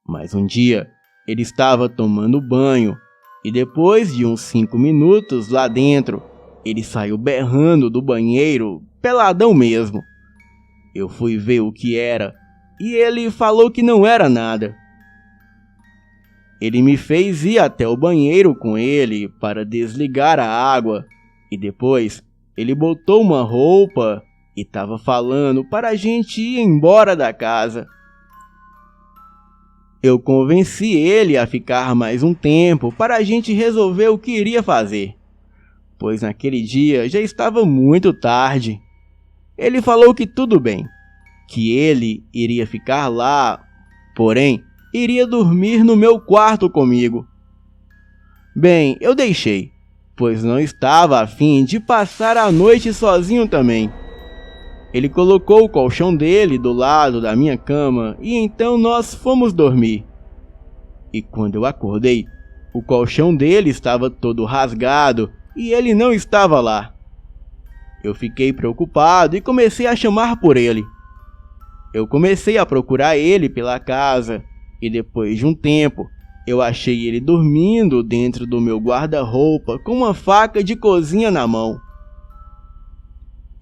Speaker 2: Mas um dia, ele estava tomando banho, e depois de uns 5 minutos lá dentro, ele saiu berrando do banheiro, peladão mesmo. Eu fui ver o que era, e ele falou que não era nada. Ele me fez ir até o banheiro com ele para desligar a água, e depois ele botou uma roupa e estava falando para a gente ir embora da casa. Eu convenci ele a ficar mais um tempo para a gente resolver o que iria fazer, pois naquele dia já estava muito tarde. Ele falou que tudo bem, que ele iria ficar lá, porém iria dormir no meu quarto comigo. Bem, eu deixei, pois não estava a fim de passar a noite sozinho também. Ele colocou o colchão dele do lado da minha cama e então nós fomos dormir. E quando eu acordei, o colchão dele estava todo rasgado e ele não estava lá. Eu fiquei preocupado e comecei a chamar por ele. Eu comecei a procurar ele pela casa e depois de um tempo, eu achei ele dormindo dentro do meu guarda-roupa com uma faca de cozinha na mão.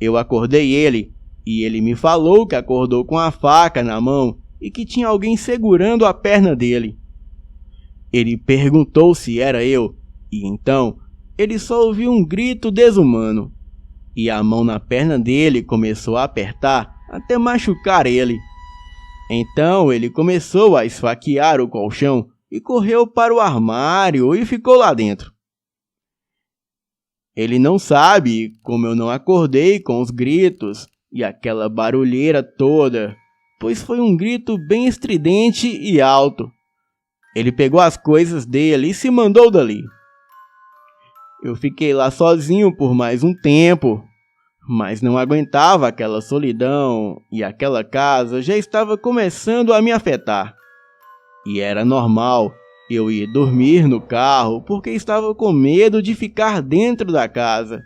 Speaker 2: Eu acordei ele e ele me falou que acordou com a faca na mão e que tinha alguém segurando a perna dele. Ele perguntou se era eu e então ele só ouviu um grito desumano e a mão na perna dele começou a apertar até machucar ele. Então ele começou a esfaquear o colchão e correu para o armário e ficou lá dentro. Ele não sabe como eu não acordei com os gritos e aquela barulheira toda, pois foi um grito bem estridente e alto. Ele pegou as coisas dele e se mandou dali. Eu fiquei lá sozinho por mais um tempo, mas não aguentava aquela solidão e aquela casa já estava começando a me afetar. E era normal eu ir dormir no carro porque estava com medo de ficar dentro da casa.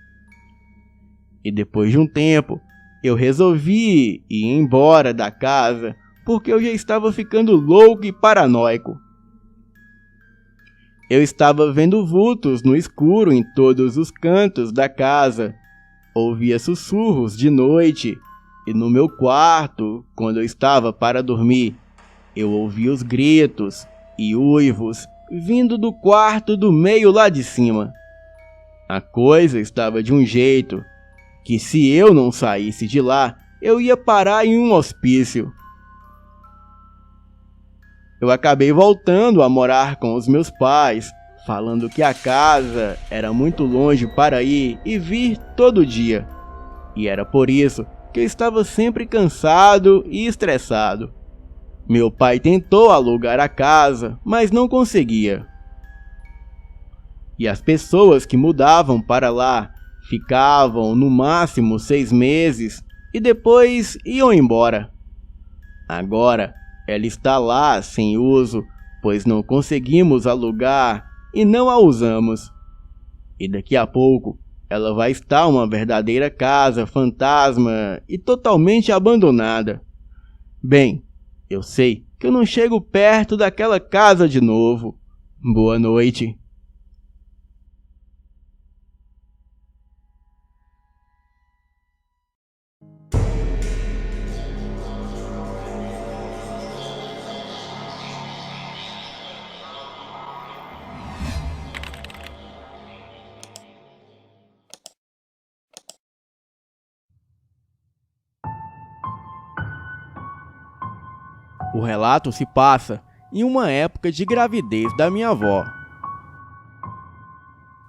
Speaker 2: E depois de um tempo, eu resolvi ir embora da casa porque eu já estava ficando louco e paranoico. Eu estava vendo vultos no escuro em todos os cantos da casa. Ouvia sussurros de noite. E no meu quarto, quando eu estava para dormir, eu ouvia os gritos e uivos vindo do quarto do meio lá de cima. A coisa estava de um jeito que, se eu não saísse de lá, eu ia parar em um hospício. Eu acabei voltando a morar com os meus pais, falando que a casa era muito longe para ir e vir todo dia. E era por isso que eu estava sempre cansado e estressado. Meu pai tentou alugar a casa, mas não conseguia. E as pessoas que mudavam para lá ficavam no máximo 6 meses e depois iam embora. Agora, ela está lá sem uso, pois não conseguimos alugar e não a usamos. E daqui a pouco, ela vai estar uma verdadeira casa fantasma e totalmente abandonada. Bem, eu sei que eu não chego perto daquela casa de novo. Boa noite.
Speaker 1: O relato se passa em uma época de gravidez da minha avó.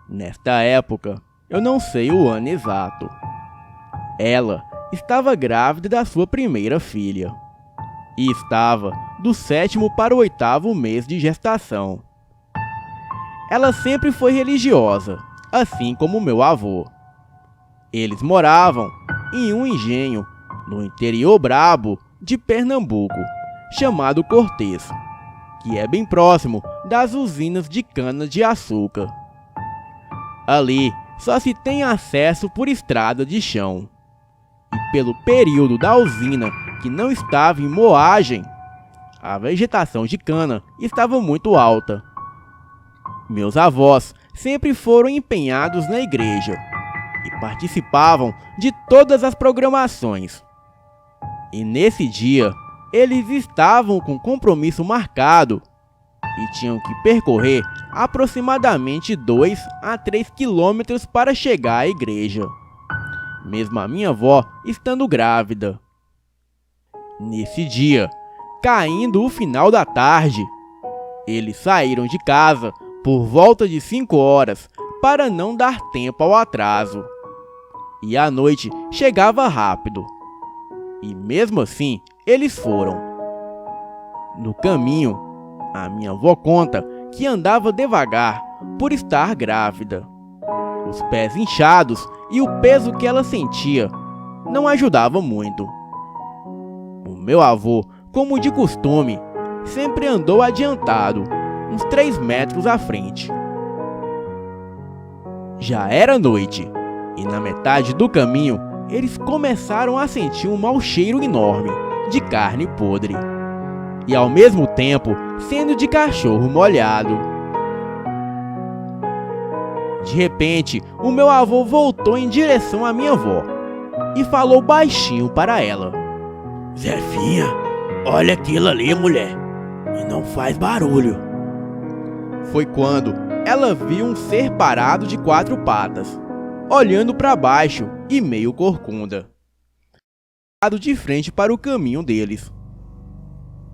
Speaker 1: Nesta época, eu não sei o ano exato. Ela estava grávida da sua primeira filha e estava do 7º para o 8º mês de gestação. Ela sempre foi religiosa, assim como meu avô. Eles moravam em um engenho no interior brabo de Pernambuco, chamado Cortês, que é bem próximo das usinas de cana-de-açúcar. Ali só se tem acesso por estrada de chão. E pelo período da usina que não estava em moagem, a vegetação de cana estava muito alta. Meus avós sempre foram empenhados na igreja e participavam de todas as programações. E nesse dia, eles estavam com compromisso marcado e tinham que percorrer aproximadamente 2 a 3 quilômetros para chegar à igreja, mesmo a minha avó estando grávida. Nesse dia, caindo o final da tarde, eles saíram de casa por volta de 5 horas para não dar tempo ao atraso. E a noite chegava rápido. E mesmo assim, eles foram. No caminho, a minha avó conta que andava devagar por estar grávida. Os pés inchados e o peso que ela sentia não ajudava muito. O meu avô, como de costume, sempre andou adiantado, uns 3 metros à frente. Já era noite, e na metade do caminho, eles começaram a sentir um mau cheiro enorme de carne podre, e ao mesmo tempo sendo de cachorro molhado. De repente, o meu avô voltou em direção à minha avó e falou baixinho para ela:
Speaker 3: Zefinha, olha aquilo ali, mulher, e não faz barulho.
Speaker 1: Foi quando ela viu um ser parado de 4 patas, olhando para baixo e meio corcunda, de frente para o caminho deles.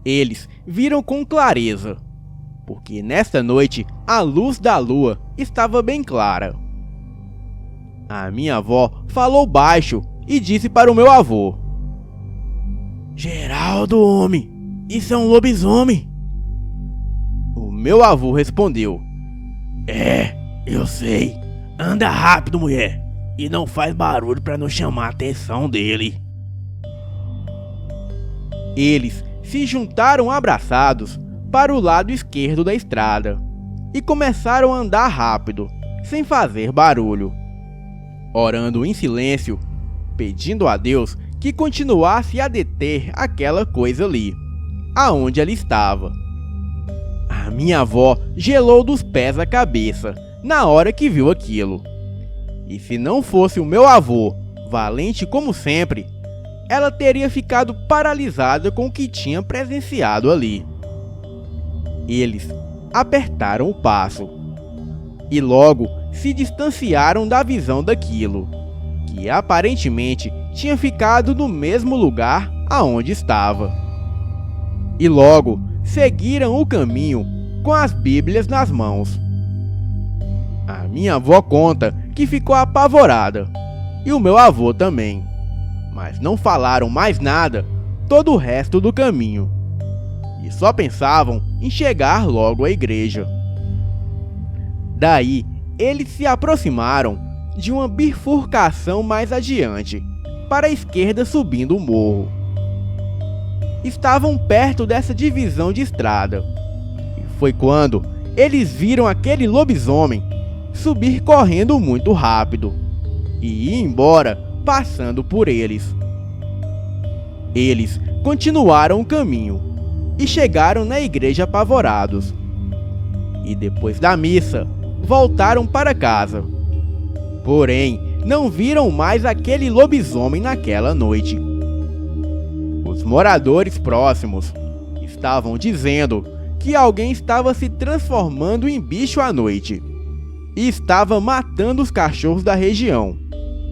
Speaker 1: Eles viram com clareza, porque nesta noite a luz da lua estava bem clara. A minha avó falou baixo e disse para o meu avô:
Speaker 3: Geraldo, homem, isso é um lobisomem.
Speaker 1: O meu avô respondeu:
Speaker 3: É, eu sei. Anda rápido, mulher. E não faz barulho pra não chamar a atenção dele.
Speaker 1: Eles se juntaram abraçados para o lado esquerdo da estrada e começaram a andar rápido, sem fazer barulho, orando em silêncio, pedindo a Deus que continuasse a deter aquela coisa ali, aonde ela estava. A minha avó gelou dos pés à cabeça na hora que viu aquilo. E se não fosse o meu avô, valente como sempre, ela teria ficado paralisada com o que tinha presenciado ali. Eles apertaram o passo e logo se distanciaram da visão daquilo, que aparentemente tinha ficado no mesmo lugar aonde estava. E logo seguiram o caminho com as Bíblias nas mãos. A minha avó conta que ficou apavorada, e o meu avô também, mas não falaram mais nada todo o resto do caminho, e só pensavam em chegar logo à igreja. Daí, eles se aproximaram de uma bifurcação mais adiante, para a esquerda subindo o morro. Estavam perto dessa divisão de estrada, e foi quando eles viram aquele lobisomem subir correndo muito rápido e ir embora passando por eles. Eles continuaram o caminho e chegaram na igreja apavorados. E depois da missa, voltaram para casa. Porém, não viram mais aquele lobisomem naquela noite. Os moradores próximos estavam dizendo que alguém estava se transformando em bicho à noite e estava matando os cachorros da região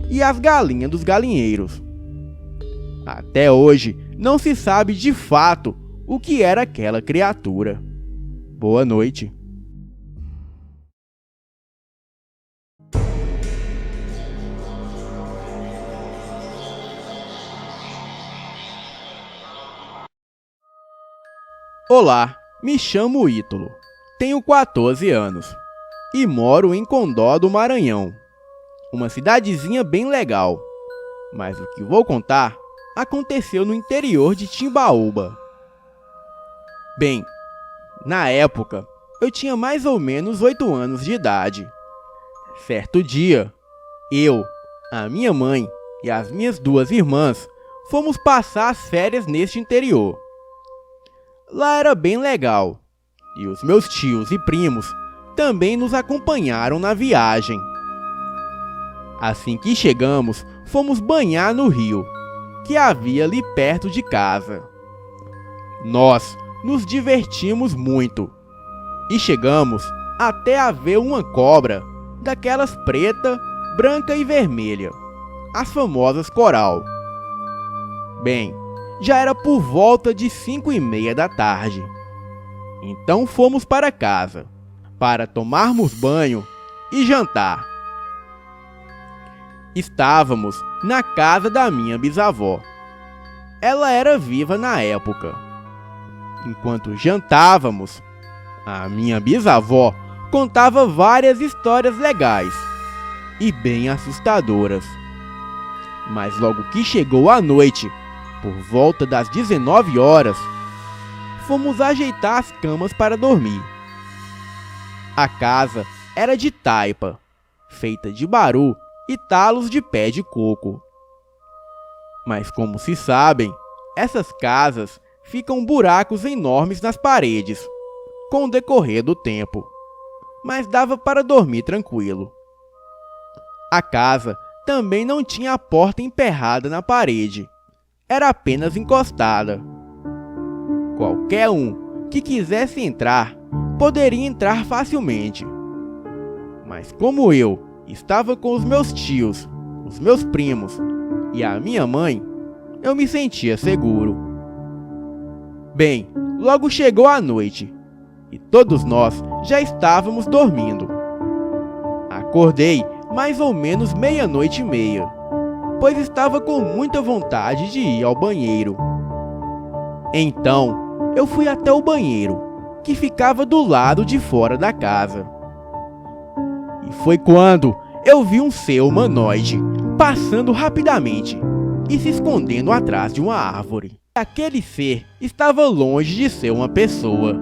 Speaker 1: e as galinhas dos galinheiros. Até hoje não se sabe de fato o que era aquela criatura. Boa noite. Olá, me chamo Ítalo, tenho 14 anos e moro em Condó do Maranhão, uma cidadezinha bem legal. Mas o que vou contar aconteceu no interior de Timbaúba. Bem, na época eu tinha mais ou menos 8 anos de idade. Certo dia, eu, a minha mãe e as minhas 2 irmãs fomos passar as férias neste interior. Lá era bem legal, e os meus tios e primos também nos acompanharam na viagem. Assim que chegamos, fomos banhar no rio, que havia ali perto de casa. Nós nos divertimos muito, e chegamos até a ver uma cobra, daquelas preta, branca e vermelha, as famosas coral. Bem, já era por volta de 5:30 da tarde. Então fomos para casa, para tomarmos banho e jantar. Estávamos na casa da minha bisavó. Ela era viva na época. Enquanto jantávamos, a minha bisavó contava várias histórias legais e bem assustadoras. Mas logo que chegou a noite, por volta das 19 horas, fomos ajeitar as camas para dormir. A casa era de taipa, feita de baru e talos de pé de coco. Mas como se sabem, essas casas ficam buracos enormes nas paredes, com o decorrer do tempo. Mas dava para dormir tranquilo. A casa também não tinha a porta emperrada na parede. Era apenas encostada. Qualquer um que quisesse entrar, poderia entrar facilmente. Mas como eu estava com os meus tios, os meus primos e a minha mãe, eu me sentia seguro. Bem, logo chegou a noite e todos nós já estávamos dormindo. Acordei mais ou menos 00:30, pois estava com muita vontade de ir ao banheiro. Então, eu fui até o banheiro, que ficava do lado de fora da casa. E foi quando eu vi um ser humanoide passando rapidamente e se escondendo atrás de uma árvore. Aquele ser estava longe de ser uma pessoa,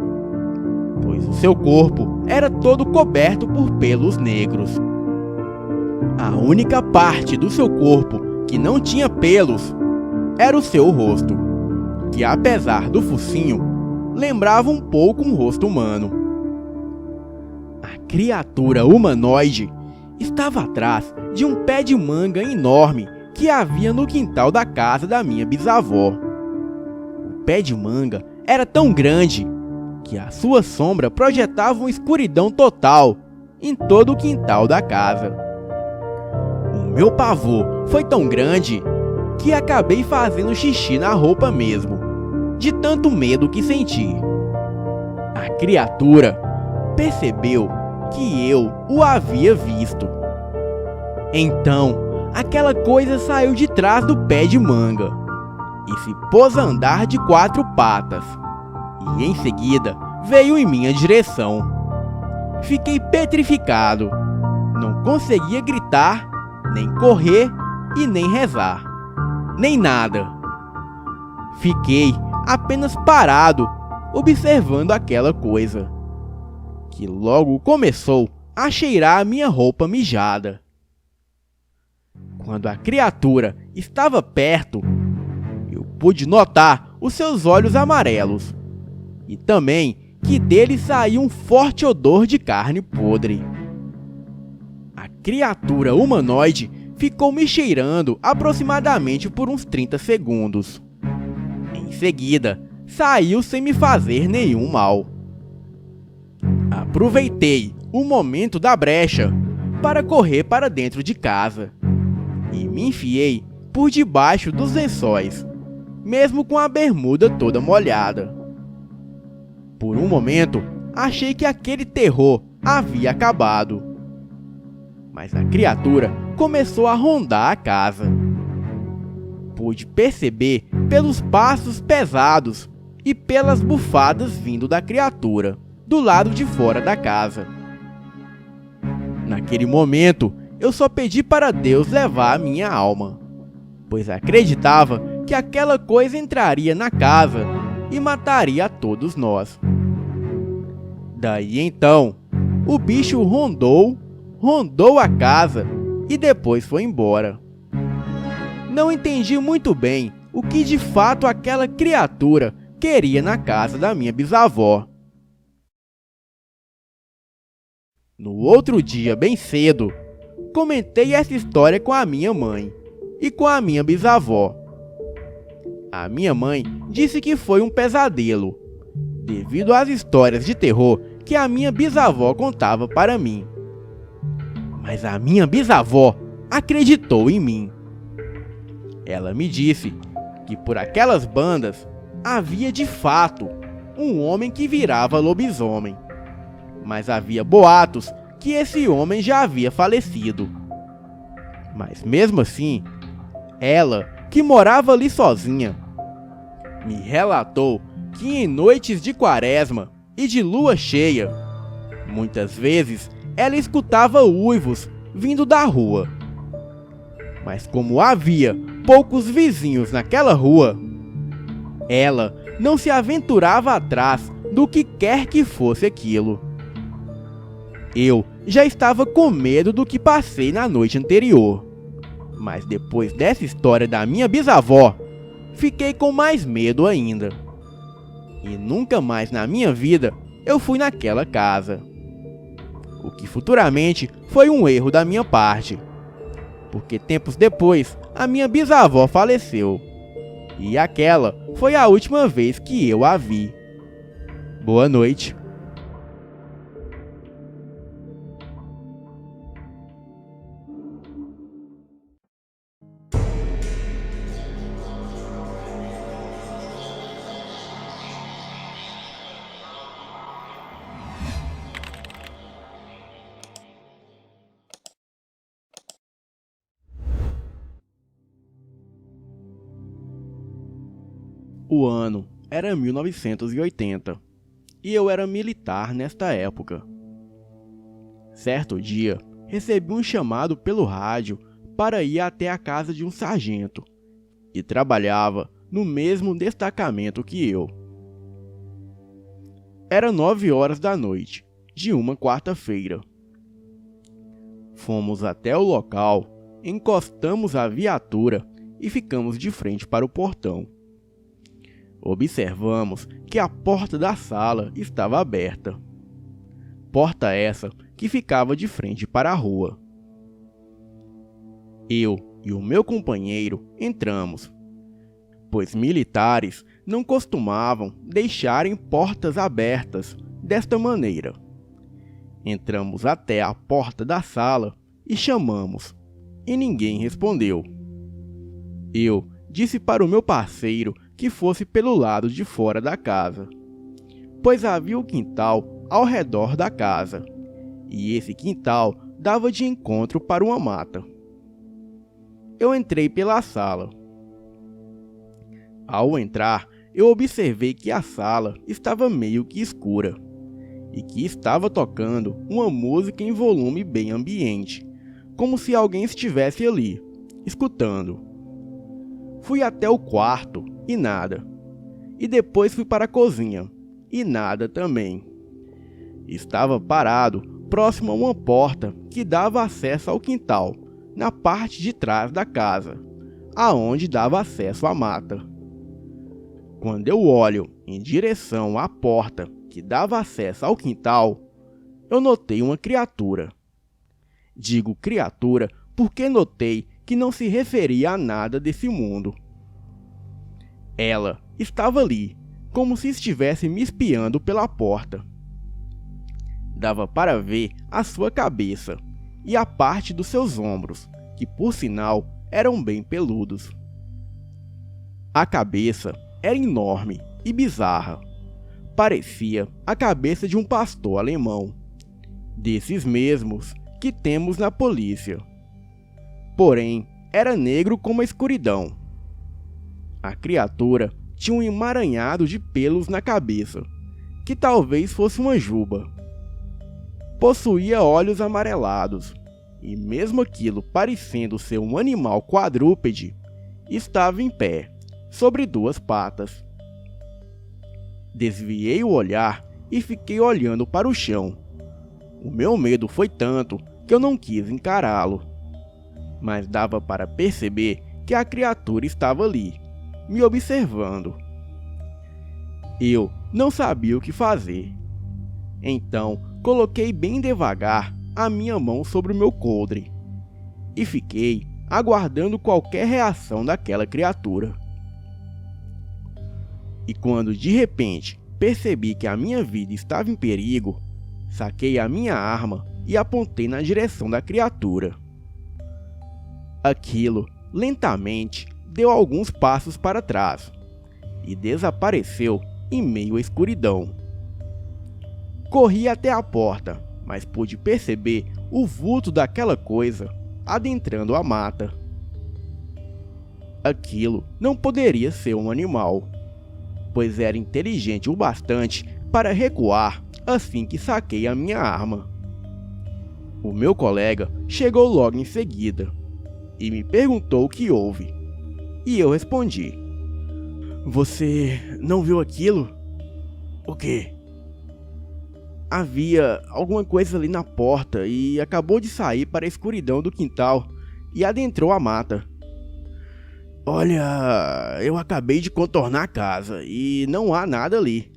Speaker 1: pois o seu corpo era todo coberto por pelos negros. A única parte do seu corpo que não tinha pelos era o seu rosto, que apesar do focinho, lembrava um pouco um rosto humano. A criatura humanoide estava atrás de um pé de manga enorme que havia no quintal da casa da minha bisavó. O pé de manga era tão grande que a sua sombra projetava uma escuridão total em todo o quintal da casa. O meu pavor foi tão grande que acabei fazendo xixi na roupa mesmo, de tanto medo que senti. A criatura percebeu que eu o havia visto. Então, aquela coisa saiu de trás do pé de manga e se pôs a andar de 4 patas. E em seguida veio em minha direção. Fiquei petrificado. Não conseguia gritar, nem correr e nem rezar, nem nada. Fiquei apenas parado, observando aquela coisa, que logo começou a cheirar a minha roupa mijada. Quando a criatura estava perto, eu pude notar os seus olhos amarelos e também que dele saía um forte odor de carne podre. A criatura humanoide ficou me cheirando aproximadamente por uns 30 segundos. Em seguida, saiu sem me fazer nenhum mal. Aproveitei o momento da brecha para correr para dentro de casa e me enfiei por debaixo dos lençóis, mesmo com a bermuda toda molhada. Por um momento, achei que aquele terror havia acabado, mas a criatura começou a rondar a casa. Pude perceber pelos passos pesados e pelas bufadas vindo da criatura do lado de fora da casa. Naquele momento, eu só pedi para Deus levar a minha alma, pois acreditava que aquela coisa entraria na casa e mataria a todos nós. Daí então, o bicho rondou a casa e depois foi embora. Não entendi muito bem o que de fato aquela criatura queria na casa da minha bisavó. No outro dia, bem cedo, comentei essa história com a minha mãe e com a minha bisavó. A minha mãe disse que foi um pesadelo, devido às histórias de terror que a minha bisavó contava para mim. Mas a minha bisavó acreditou em mim. Ela me disse que por aquelas bandas havia de fato um homem que virava lobisomem, mas havia boatos que esse homem já havia falecido. Mas mesmo assim, ela, que morava ali sozinha, me relatou que em noites de quaresma e de lua cheia, muitas vezes ela escutava uivos vindo da rua. Mas como havia poucos vizinhos naquela rua, ela não se aventurava atrás do que quer que fosse aquilo. Eu já estava com medo do que passei na noite anterior, mas depois dessa história da minha bisavó, fiquei com mais medo ainda. E nunca mais na minha vida eu fui naquela casa. O que futuramente foi um erro da minha parte, porque tempos depois a minha bisavó faleceu, e aquela foi a última vez que eu a vi. Boa noite. O ano era 1980 e eu era militar nesta época. Certo dia, recebi um chamado pelo rádio para ir até a casa de um sargento, que trabalhava no mesmo destacamento que eu. Era 9 horas da noite, de uma quarta-feira. Fomos até o local, encostamos a viatura e ficamos de frente para o portão. Observamos que a porta da sala estava aberta. Porta essa que ficava de frente para a rua. Eu e o meu companheiro entramos, pois militares não costumavam deixarem portas abertas desta maneira. Entramos até a porta da sala e chamamos, e ninguém respondeu. Eu disse para o meu parceiro que fosse pelo lado de fora da casa, pois havia o quintal ao redor da casa, e esse quintal dava de encontro para uma mata. Eu entrei pela sala. Ao entrar, eu observei que a sala estava meio que escura, e que estava tocando uma música em volume bem ambiente, como se alguém estivesse ali, escutando. Fui até o quarto e nada. E depois fui para a cozinha e nada também. Estava parado próximo a uma porta que dava acesso ao quintal, na parte de trás da casa, aonde dava acesso à mata. Quando eu olho em direção à porta que dava acesso ao quintal, eu notei uma criatura. Digo criatura porque notei que não se referia a nada desse mundo. Ela estava ali, como se estivesse me espiando pela porta. Dava para ver a sua cabeça e a parte dos seus ombros, que por sinal eram bem peludos. A cabeça era enorme e bizarra. Parecia a cabeça de um pastor alemão, desses mesmos que temos na polícia. Porém, era negro como a escuridão. A criatura tinha um emaranhado de pelos na cabeça, que talvez fosse uma juba. Possuía olhos amarelados, e mesmo aquilo parecendo ser um animal quadrúpede, estava em pé, sobre 2 patas. Desviei o olhar e fiquei olhando para o chão. O meu medo foi tanto que eu não quis encará-lo, mas dava para perceber que a criatura estava ali, me observando. Eu não sabia o que fazer. Então, coloquei bem devagar a minha mão sobre o meu coldre e fiquei aguardando qualquer reação daquela criatura. E quando de repente percebi que a minha vida estava em perigo, saquei a minha arma e apontei na direção da criatura. Aquilo, lentamente, deu alguns passos para trás e desapareceu em meio à escuridão. Corri até a porta, mas pude perceber o vulto daquela coisa adentrando a mata. Aquilo não poderia ser um animal, pois era inteligente o bastante para recuar assim que saquei a minha arma. O meu colega chegou logo em seguida e me perguntou o que houve, e eu respondi: "Você não viu aquilo?"
Speaker 3: O quê?
Speaker 1: Havia alguma coisa ali na porta e acabou de sair para a escuridão do quintal e adentrou a mata.
Speaker 3: Olha, eu acabei de contornar a casa e não há nada ali.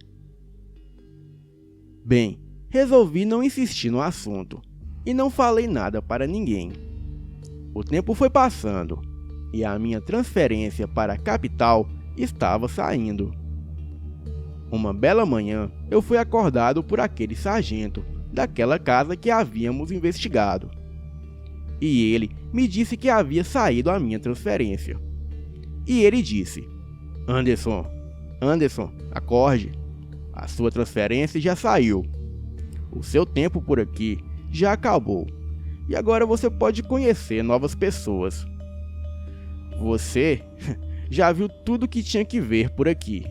Speaker 1: Bem, resolvi não insistir no assunto e não falei nada para ninguém. O tempo foi passando e a minha transferência para a capital estava saindo. Uma bela manhã, eu fui acordado por aquele sargento daquela casa que havíamos investigado. E ele me disse que havia saído a minha transferência. E ele disse: Anderson, acorde. A sua transferência já saiu. O seu tempo por aqui já acabou. E agora você pode conhecer novas pessoas. Você já viu tudo que tinha que ver por aqui.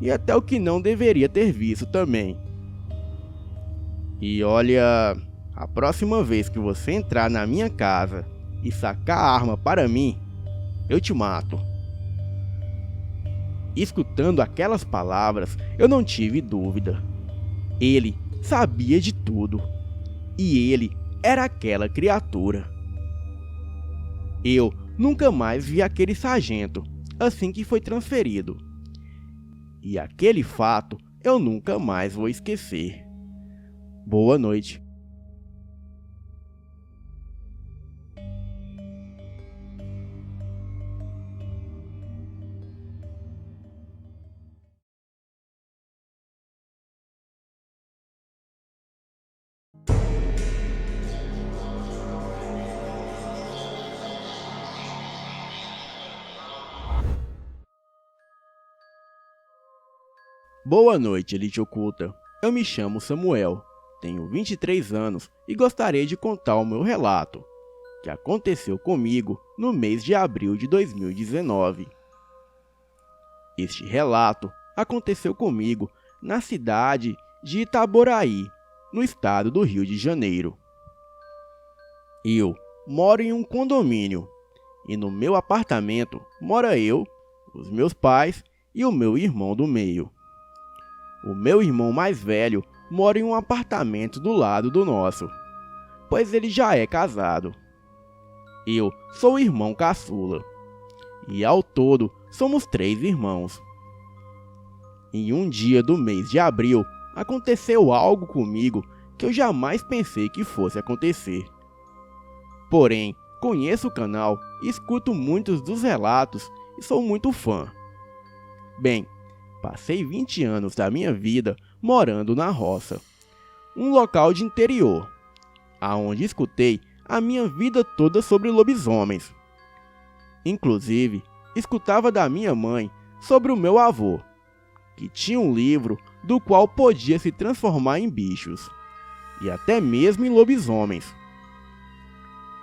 Speaker 1: E até o que não deveria ter visto também. E olha, a próxima vez que você entrar na minha casa e sacar a arma para mim, eu te mato. Escutando aquelas palavras, eu não tive dúvida. Ele sabia de tudo. E ele era aquela criatura. Eu nunca mais vi aquele sargento assim que foi transferido. E aquele fato eu nunca mais vou esquecer. Boa noite. Boa noite, Elite Oculta. Eu me chamo Samuel, tenho 23 anos e gostaria de contar o meu relato, que aconteceu comigo no mês de abril de 2019. Este relato aconteceu comigo na cidade de Itaboraí, no estado do Rio de Janeiro. Eu moro em um condomínio e no meu apartamento mora eu, os meus pais e o meu irmão do meio. O meu irmão mais velho mora em um apartamento do lado do nosso, pois ele já é casado. Eu sou o irmão caçula, e ao todo somos 3 irmãos. Em um dia do mês de abril, aconteceu algo comigo que eu jamais pensei que fosse acontecer. Porém, conheço o canal, escuto muitos dos relatos e sou muito fã. Bem, passei 20 anos da minha vida morando na roça, um local de interior, aonde escutei a minha vida toda sobre lobisomens. Inclusive, escutava da minha mãe sobre o meu avô, que tinha um livro do qual podia se transformar em bichos, e até mesmo em lobisomens.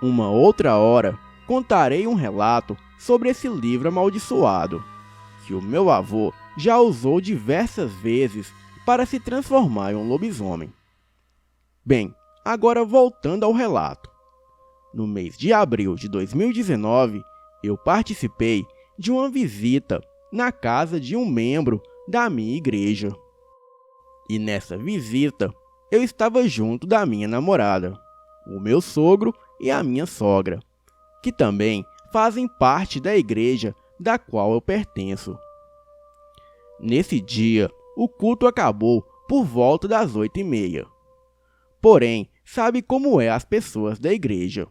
Speaker 1: Uma outra hora, contarei um relato sobre esse livro amaldiçoado, que o meu avô já usou diversas vezes para se transformar em um lobisomem. Bem, agora voltando ao relato. No mês de abril de 2019, eu participei de uma visita na casa de um membro da minha igreja. E nessa visita, eu estava junto da minha namorada, o meu sogro e a minha sogra, que também fazem parte da igreja da qual eu pertenço. Nesse dia, o culto acabou por volta das 8h30. Porém, sabe como é as pessoas da igreja?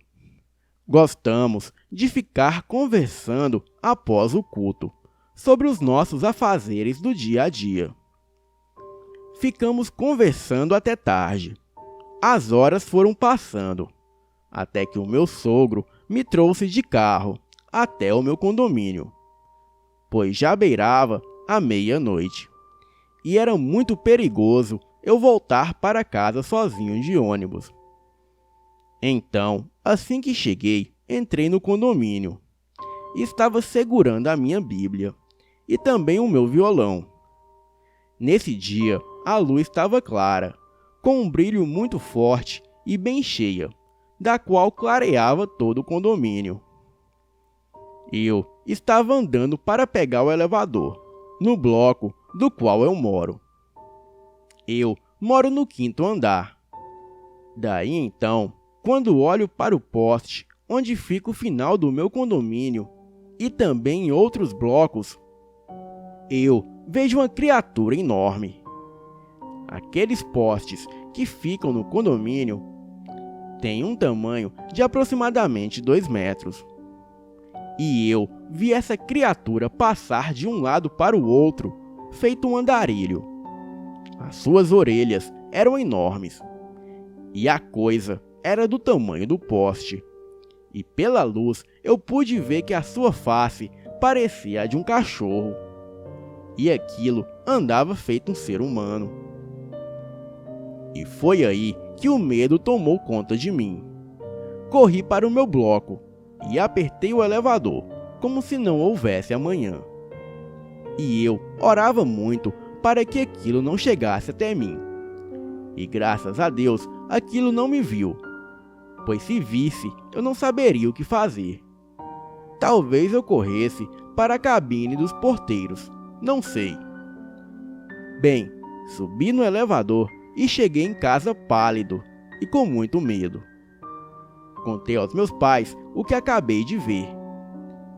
Speaker 1: Gostamos de ficar conversando após o culto sobre os nossos afazeres do dia a dia. Ficamos conversando até tarde. As horas foram passando, até que o meu sogro me trouxe de carro até o meu condomínio, pois já beirava a meia-noite, e era muito perigoso eu voltar para casa sozinho de ônibus. Então, assim que cheguei, entrei no condomínio. Estava segurando a minha Bíblia e também o meu violão. Nesse dia, a luz estava clara, com um brilho muito forte e bem cheia, da qual clareava todo o condomínio. Eu estava andando para pegar o elevador no bloco do qual eu moro. Eu moro no 5º andar. Daí então, quando olho para o poste onde fica o final do meu condomínio e também em outros blocos, eu vejo uma criatura enorme. Aqueles postes que ficam no condomínio têm um tamanho de aproximadamente 2 metros. E eu vi essa criatura passar de um lado para o outro, feito um andarilho. As suas orelhas eram enormes, e a coisa era do tamanho do poste. E pela luz eu pude ver que a sua face parecia a de um cachorro, e aquilo andava feito um ser humano. E foi aí que o medo tomou conta de mim. Corri para o meu bloco e apertei o elevador, como se não houvesse amanhã. E eu orava muito para que aquilo não chegasse até mim. e graças a Deus aquilo não me viu, pois se visse eu não saberia o que fazer. Talvez eu corresse para a cabine dos porteiros, não sei. Bem, subi no elevador e cheguei em casa pálido e com muito medo. Contei aos meus pais o que acabei de ver,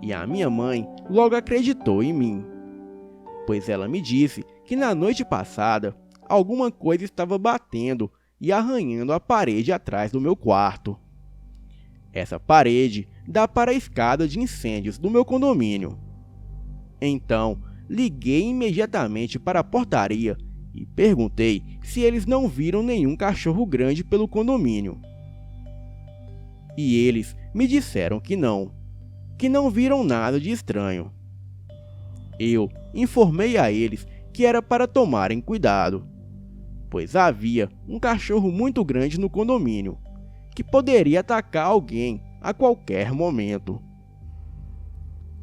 Speaker 1: e a minha mãe logo acreditou em mim, pois ela me disse que na noite passada alguma coisa estava batendo e arranhando a parede atrás do meu quarto. Essa parede dá para a escada de incêndios do meu condomínio. Então, liguei imediatamente para a portaria e perguntei se eles não viram nenhum cachorro grande pelo condomínio. E eles me disseram que não viram nada de estranho. Eu informei a eles que era para tomarem cuidado, pois havia um cachorro muito grande no condomínio, que poderia atacar alguém a qualquer momento.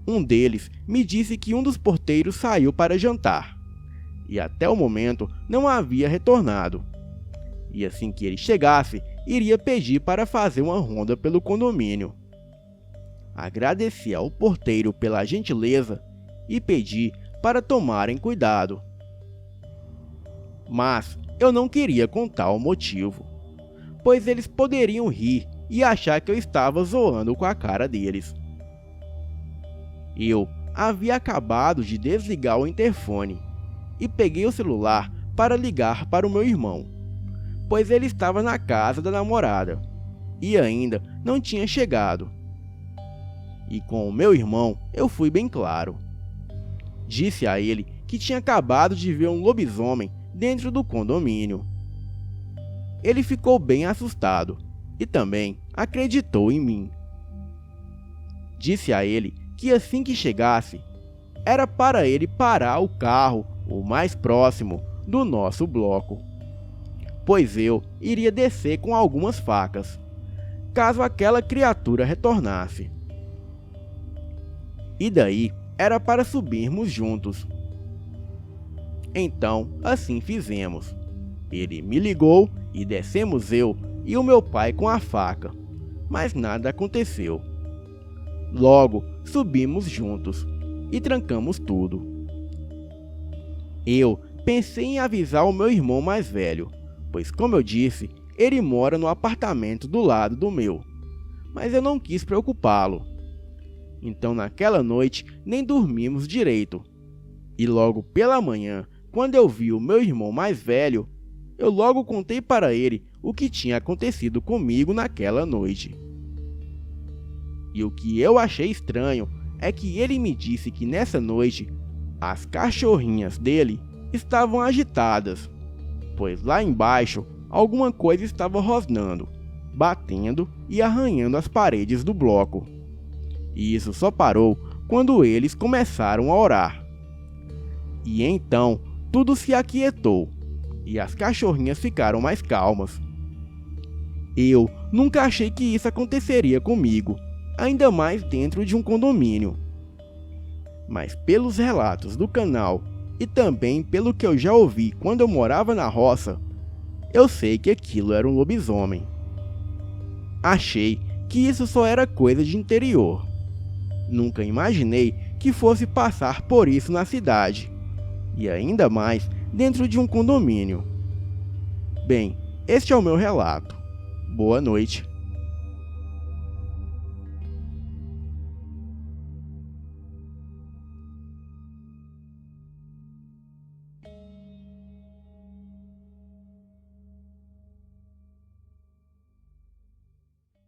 Speaker 1: Um deles me disse que um dos porteiros saiu para jantar, e até o momento não havia retornado. E assim que ele chegasse, iria pedir para fazer uma ronda pelo condomínio. Agradeci ao porteiro pela gentileza e pedi para tomarem cuidado. Mas eu não queria contar o motivo, pois eles poderiam rir e achar que eu estava zoando com a cara deles. Eu havia acabado de desligar o interfone e peguei o celular para ligar para o meu irmão, pois ele estava na casa da namorada e ainda não tinha chegado. E com o meu irmão eu fui bem claro. Disse a ele que tinha acabado de ver um lobisomem dentro do condomínio. Ele ficou bem assustado e também acreditou em mim. Disse a ele que assim que chegasse, era para ele parar o carro o mais próximo do nosso bloco, pois eu iria descer com algumas facas, caso aquela criatura retornasse. E daí era para subirmos juntos. Então, assim fizemos. Ele me ligou e descemos eu e o meu pai com a faca, mas nada aconteceu. Logo, subimos juntos e trancamos tudo. Eu pensei em avisar o meu irmão mais velho, pois, como eu disse, ele mora no apartamento do lado do meu, mas eu não quis preocupá-lo. Então, naquela noite, nem dormimos direito. E logo pela manhã, quando eu vi o meu irmão mais velho, eu logo contei para ele o que tinha acontecido comigo naquela noite. E o que eu achei estranho é que ele me disse que nessa noite, as cachorrinhas dele estavam agitadas, pois lá embaixo alguma coisa estava rosnando, batendo e arranhando as paredes do bloco. E isso só parou quando eles começaram a orar. E então tudo se aquietou e as cachorrinhas ficaram mais calmas. Eu nunca achei que isso aconteceria comigo, ainda mais dentro de um condomínio. Mas pelos relatos do canal e também pelo que eu já ouvi quando eu morava na roça, eu sei que aquilo era um lobisomem. Achei que isso só era coisa de interior. Nunca imaginei que fosse passar por isso na cidade, e ainda mais dentro de um condomínio. Bem, este é o meu relato. Boa noite.